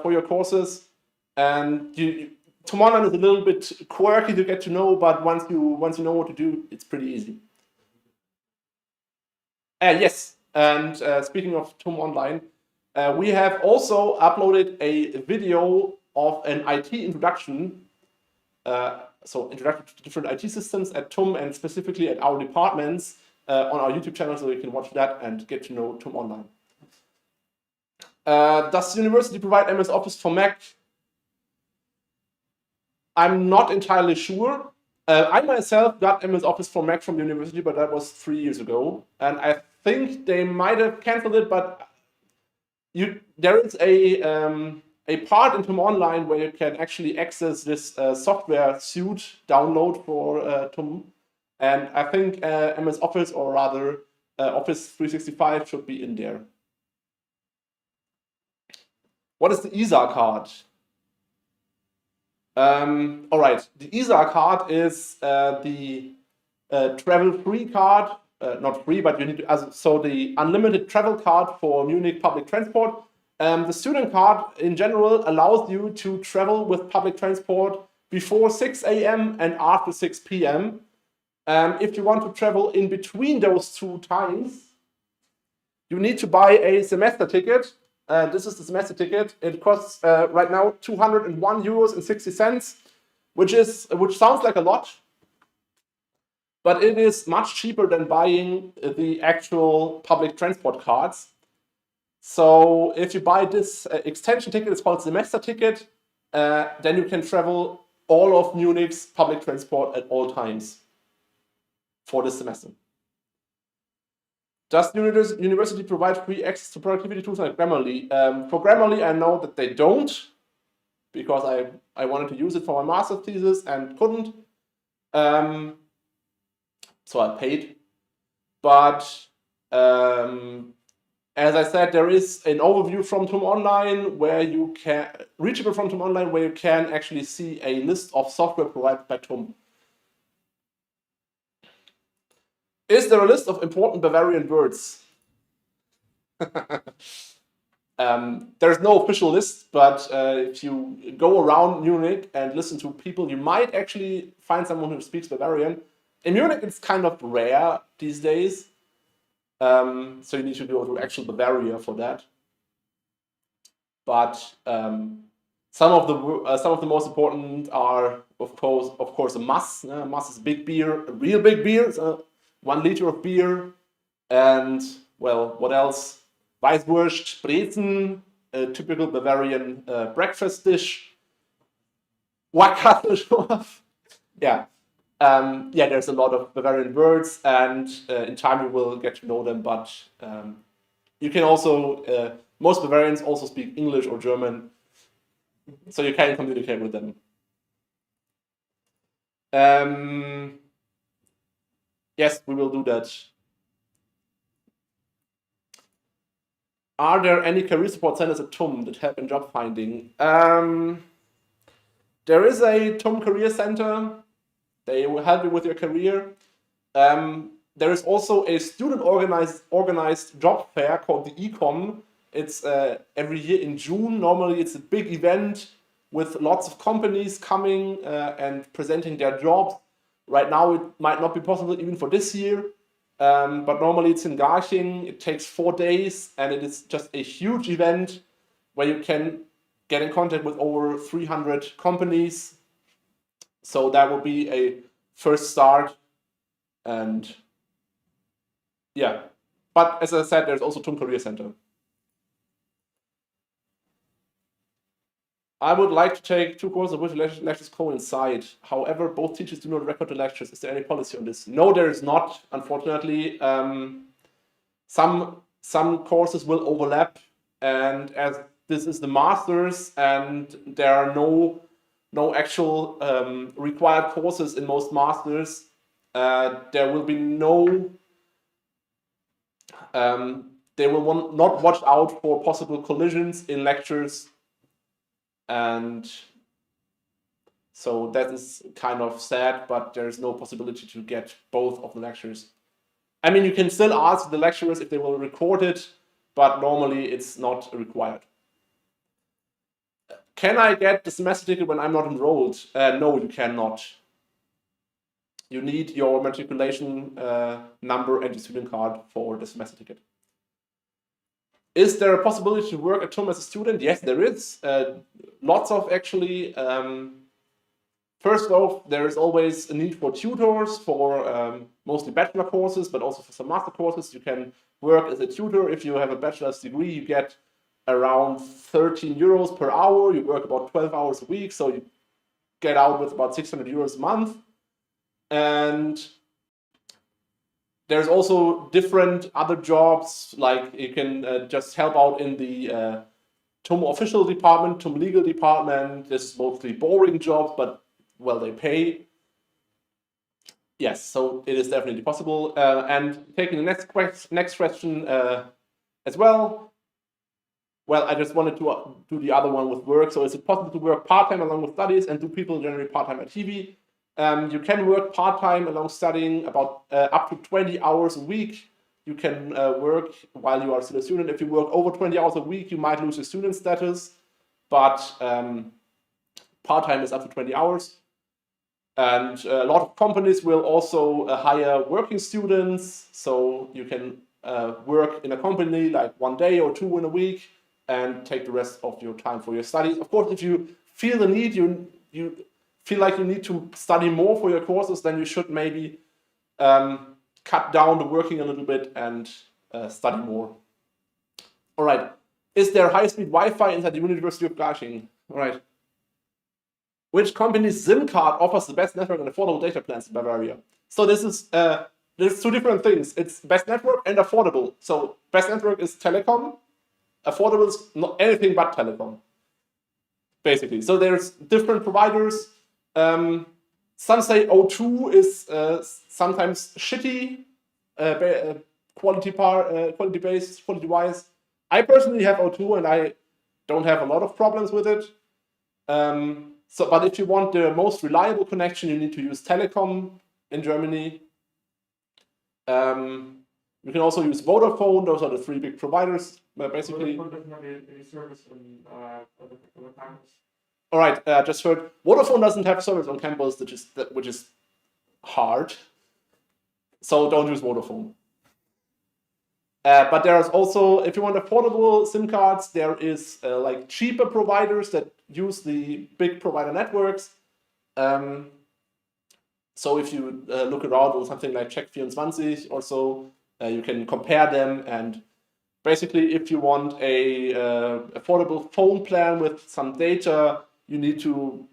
for your courses, and TUM Online is a little bit quirky to get to know, but once you know what to do, it's pretty easy. Yes, and speaking of TUM Online, we have also uploaded a video of an IT introduction, so introduction to different IT systems at TUM and specifically at our departments on our YouTube channel, so you can watch that and get to know TUM Online. Does the university provide MS Office for Mac? I'm not entirely sure. I myself got MS Office for Mac from the university, but that was 3 years ago, and I think they might have cancelled it. But there is a part in TUM Online where you can actually access this software suite download for TUM, and I think MS Office, or rather Office 365, should be in there. What is the ESA card? All right, the ESA card is the travel-free card, not free, but you need to, so the unlimited travel card for Munich public transport. The student card in general allows you to travel with public transport before 6 a.m. and after 6 p.m. If you want to travel in between those two times, you need to buy a semester ticket. This is the semester ticket. It costs right now 201 euros and 60 cents, which sounds like a lot, but it is much cheaper than buying the actual public transport cards. So if you buy this extension ticket, it's called semester ticket, then you can travel all of Munich's public transport at all times for this semester. Does the university provide free access to productivity tools like Grammarly? For Grammarly, I know that they don't, because I wanted to use it for my master's thesis and couldn't. So I paid. But as I said, there is an overview from TUM Online where you can, reachable from TUM Online, where you can actually see a list of software provided by TUM. Is there a list of important Bavarian words? There's no official list, but if you go around Munich and listen to people, you might actually find someone who speaks Bavarian. In Munich, it's kind of rare these days, so you need to go to actual Bavaria for that. But some of the most important are, of course, a Mass. Mass is big beer, a real big beer. 1 liter of beer, and, well, what else? Weißwurst, Brezen, a typical Bavarian breakfast dish. Wackersdorf. Yeah. There's a lot of Bavarian words, and in time you will get to know them, but you can also, most Bavarians also speak English or German, so you can communicate with them. Yes, we will do that. Are there any career support centers at TUM that help in job finding? There is a TUM career center. They will help you with your career. there is also a student organized job fair called the Ecom. It's every year in June. Normally it's a big event with lots of companies coming and presenting their jobs. Right now it might not be possible even for this year, but normally it's in Garching. It takes 4 days and it is just a huge event where you can get in contact with over 300 companies. So that will be a first start. And yeah, but as I said, there's also TUM Career Center. I would like to take 2 courses of which lectures coincide. However, both teachers do not record the lectures. Is there any policy on this? No, there is not, unfortunately. Some courses will overlap, and as this is the masters and there are no actual required courses in most masters, there will be no they will not watch out for possible collisions in lectures, and so that is kind of sad, but there is no possibility to get both of the lectures. I mean, you can still ask the lecturers if they will record it, but normally it's not required. Can I get the semester ticket when I'm not enrolled? No, you cannot. You need your matriculation number and your student card for the semester ticket. Is there a possibility to work at TUM as a student? Yes, there is. Lots of actually. First off, there is always a need for tutors for mostly bachelor courses, but also for some master courses. You can work as a tutor. If you have a bachelor's degree, you get around 13 euros per hour. You work about 12 hours a week, so you get out with about 600 euros a month. And there's also different other jobs, like you can just help out in the TUM official department, TUM legal department. This is mostly boring jobs, but well, they pay. Yes, so it is definitely possible. And taking the next question as well. Well, I just wanted to do the other one with work. So is it possible to work part-time along with studies, and do people generally part-time at TV? You can work part-time along studying about up to 20 hours a week. You can work while you are still a student. If you work over 20 hours a week, you might lose your student status, but part-time is up to 20 hours. And a lot of companies will also hire working students, so you can work in a company like 1 day or 2 in a week and take the rest of your time for your studies. Of course, if you feel the need, you feel like you need to study more for your courses, then you should maybe cut down the working a little bit and study more. All right. Is there high-speed Wi-Fi inside the University of Garching? All right. Which company's SIM card offers the best network and affordable data plans in Bavaria? So this is there's 2 different things. It's best network and affordable. So best network is telecom. Affordable is not anything but telecom, basically. So there's different providers. Some say O2 is sometimes shitty, quality-wise. I personally have O2 and I don't have a lot of problems with it. But if you want the most reliable connection, you need to use Telekom in Germany. You can also use Vodafone. Those are the 3 big providers, basically. Vodafone doesn't have any service on the campus. All right, just heard Vodafone doesn't have service on campus, which is hard. So don't use Vodafone. But there's also, if you want affordable SIM cards, there is like cheaper providers that use the big provider networks. So if you look around on something like Check24 or so, you can compare them. And basically, if you want a affordable phone plan with some data, you need to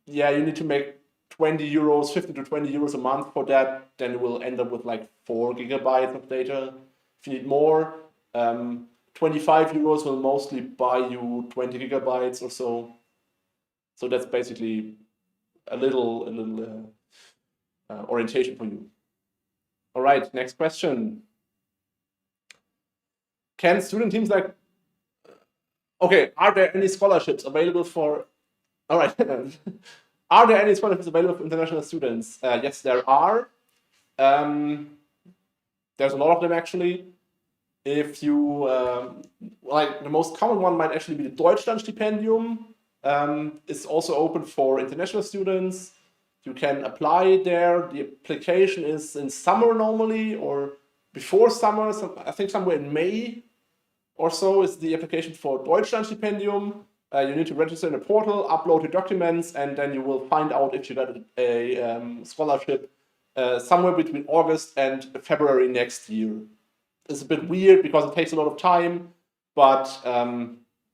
make 20 euros, 15 to 20 euros a month for that. Then you will end up with like 4 gigabytes of data. If you need more, 25 euros will mostly buy you 20 gigabytes or so. So that's basically a little orientation for you. All right, next question. Can student teams are there any scholarships available for? All right. Are there any scholarships available for international students? Yes, there are. There's a lot of them actually. If you, like the most common one might actually be the Deutschlandstipendium. It's also open for international students. You can apply there. The application is in summer normally or before summer. So I think somewhere in May or so is the application for Deutschlandstipendium. You need to register in a portal, upload your documents, and then you will find out if you got a scholarship somewhere between August and February next year. It's a bit weird because it takes a lot of time, but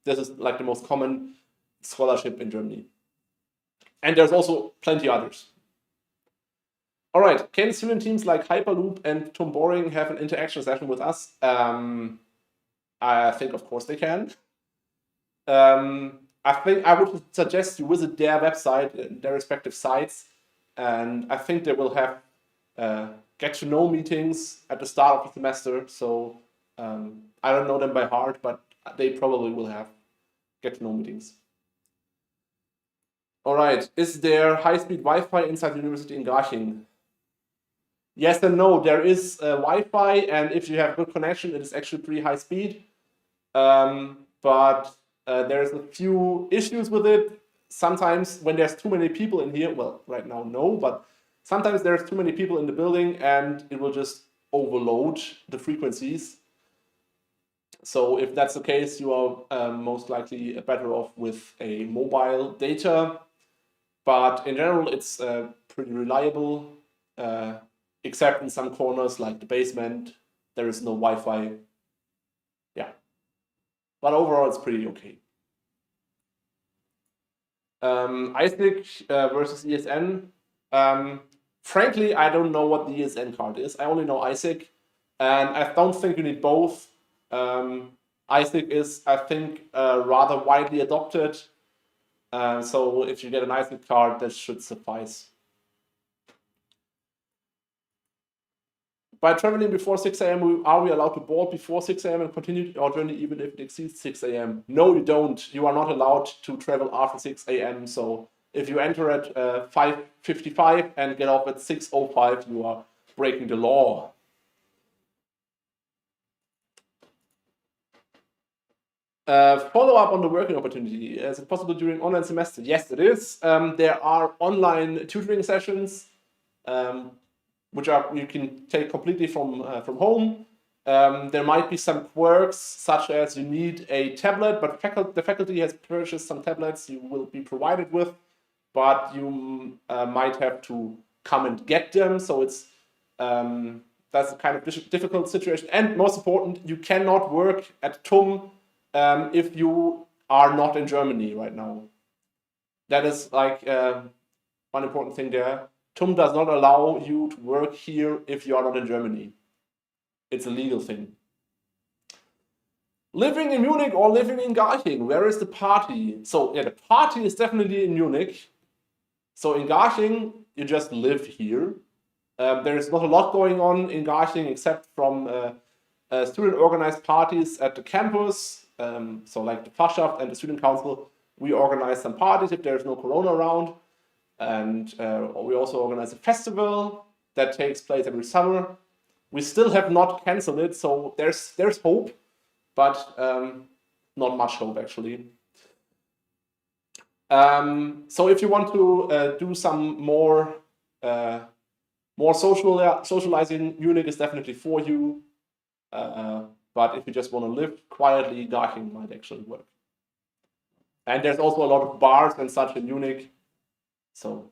this is like the most common scholarship in Germany. And there's also plenty others. All right, can student teams like Hyperloop and Tom Boring have an interaction session with us? I think, of course, they can. I think I would suggest you visit their website and their respective sites, and I think they will have get-to-know meetings at the start of the semester. So I don't know them by heart, but they probably will have get-to-know meetings. All right, is there high-speed Wi-Fi inside the university in Garching? Yes and no. There is Wi-Fi, and if you have good connection, it is actually pretty high speed. But there's a few issues with it. Sometimes when there's too many people in here, well, right now, no, but sometimes there's too many people in the building and it will just overload the frequencies. So if that's the case, you are most likely better off with a mobile data. But in general, it's pretty reliable, except in some corners like the basement, there is no Wi-Fi. Yeah. But overall, it's pretty okay. ISIC versus ESN. Frankly, I don't know what the ESN card is. I only know ISIC, and I don't think you need both. ISIC is, I think, rather widely adopted. So if you get an ISIC card, that should suffice. By traveling before 6 a.m., are we allowed to board before 6 a.m. and continue our journey even if it exceeds 6 a.m.? No, you don't. You are not allowed to travel after 6 a.m. So if you enter at 5:55 and get off at 6:05, you are breaking the law. Follow up on the working opportunity. Is it possible during online semester? Yes, it is. There are online tutoring sessions, which you can take completely from home. There might be some quirks, such as you need a tablet, but the faculty has purchased some tablets you will be provided with, but you might have to come and get them. So it's that's a kind of difficult situation. And most important, you cannot work at TUM if you are not in Germany right now. That is like one important thing there. TUM does not allow you to work here if you are not in Germany. It's a legal thing. Living in Munich or living in Garching, where is the party? So yeah, the party is definitely in Munich. So in Garching, you just live here. There is not a lot going on in Garching except from student-organized parties at the campus. So like the Fachschaft and the student council, we organize some parties if there's no corona around. And we also organize a festival that takes place every summer. We still have not canceled it, so there's hope, but not much hope actually. So if you want to do some more socializing, Munich is definitely for you. But if you just want to live quietly, Garching might actually work. And there's also a lot of bars and such in Munich. So,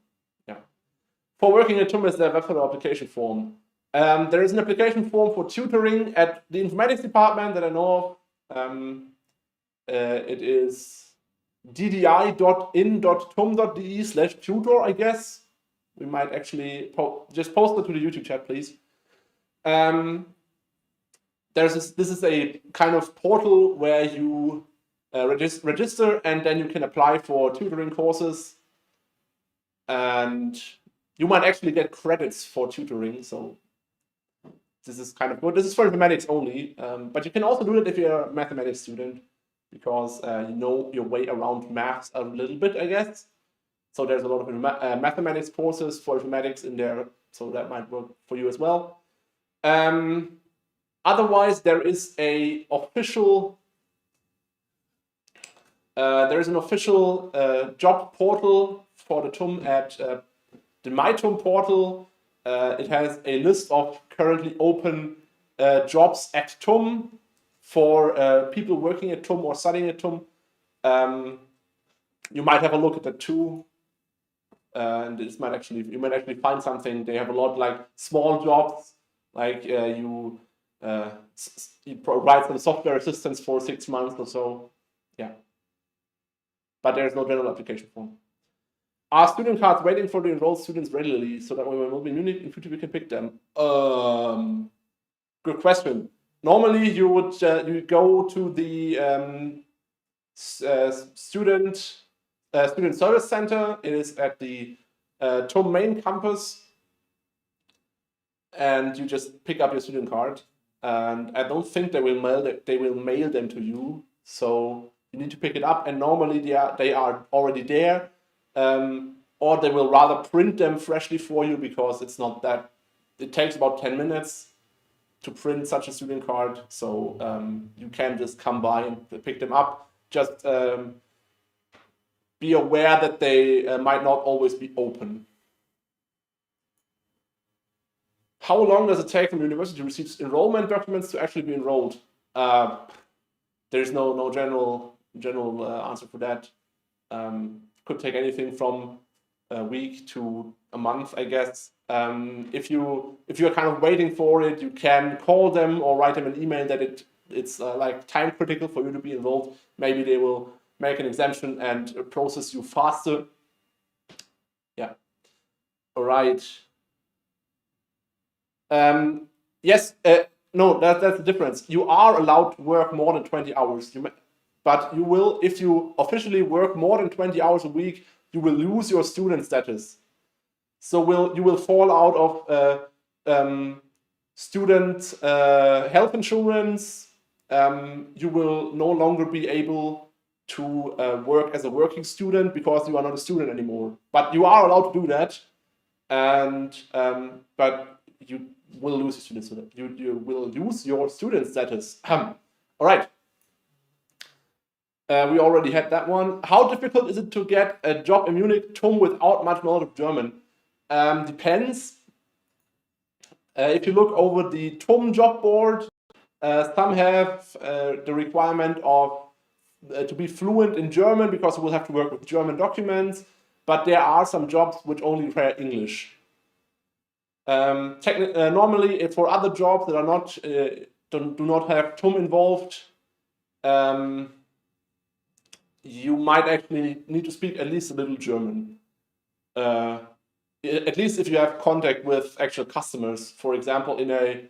yeah. For working at TUM is the website application form. There is an application form for tutoring at the informatics department that I know of. It is ddi.in.tum.de/tutor, I guess. We might actually just post it to the YouTube chat, please. This is a kind of portal where you register and then you can apply for tutoring courses. And you might actually get credits for tutoring, so this is kind of good. This is for informatics only, but you can also do it if you're a mathematics student, because you know your way around maths a little bit, I guess. So there's a lot of mathematics courses for informatics in there, so that might work for you as well. Otherwise, there is an official job portal for the TUM at the MyTUM portal. It has a list of currently open jobs at TUM for people working at TUM or studying at TUM. You might have a look at that too. And you might actually find something. They have a lot like small jobs, like you provide some software assistance for 6 months or so. Yeah. But there's no general application form. Are student cards waiting for the enrolled students regularly so that when we will be in Munich in future we can pick them? Good question. Normally you would you go to the student service center. It is at the TUM main campus, and you just pick up your student card. And I don't think they will mail them to you. So you need to pick it up, and normally they are already there, or they will rather print them freshly for you because it's not that. It takes about 10 minutes to print such a student card, so you can just come by and pick them up. Just be aware that they might not always be open. How long does it take from the university to receive enrollment documents to actually be enrolled? There's no general answer for that. Could take anything from a week to a month, I guess. If you're kind of waiting for it, you can call them or write them an email that it's like time critical for you to be enrolled. Maybe they will make an exemption and process you faster. Yeah. All right. Yes. No, that's the difference. You are allowed to work more than 20 hours. But you will, if you officially work more than 20 hours a week, you will lose your student status. So you will fall out of student health insurance. You will no longer be able to work as a working student because you are not a student anymore. But you are allowed to do that, and but you will lose your student status. You will lose your student status. All right. We already had that one. How difficult is it to get a job in Munich TUM without much knowledge of German? Depends. If you look over the TUM job board, some have the requirement of to be fluent in German because you will have to work with German documents, but there are some jobs which only require English. Normally, for other jobs that are not do not have TUM involved, you might actually need to speak at least a little German. At least if you have contact with actual customers. For example, in a,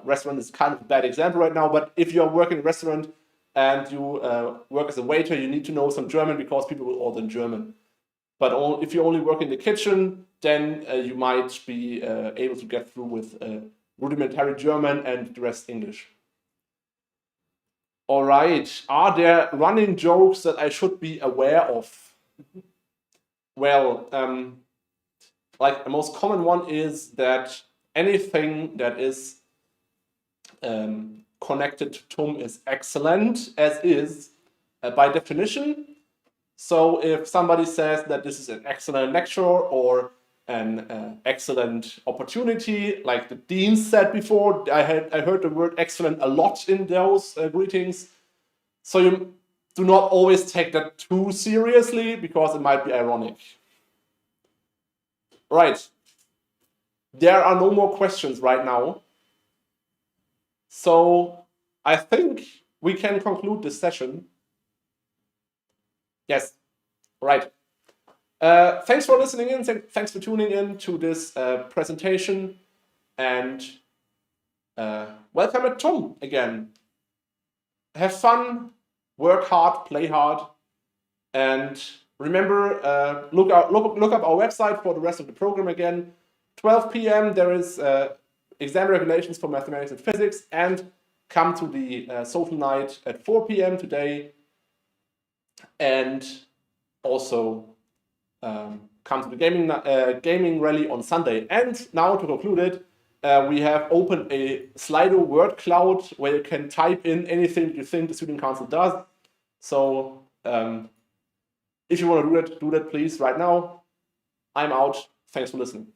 restaurant is kind of a bad example right now, but if you are working in a restaurant and you work as a waiter, you need to know some German because people will order in German. But if you only work in the kitchen, then you might be able to get through with rudimentary German and the rest English. All right, are there running jokes that I should be aware of? Well, like the most common one is that anything that is connected to TUM is excellent, as is by definition. So if somebody says that this is an excellent lecture or an excellent opportunity, like the dean said before, I heard the word excellent a lot in those greetings. So you do not always take that too seriously because it might be ironic. Right. There are no more questions right now. So I think we can conclude this session. Yes. Right. Thanks for listening in. Thanks for tuning in to this presentation. And welcome at TUM again. Have fun, work hard, play hard. And remember, look up our website for the rest of the program again. 12 p.m. there is exam regulations for mathematics and physics, and come to the social night at 4 p.m. today. And also come to the gaming rally on Sunday. And now to conclude it, we have opened a Slido word cloud where you can type in anything you think the Student Council does. So if you want to do that please right now. I'm out. Thanks for listening.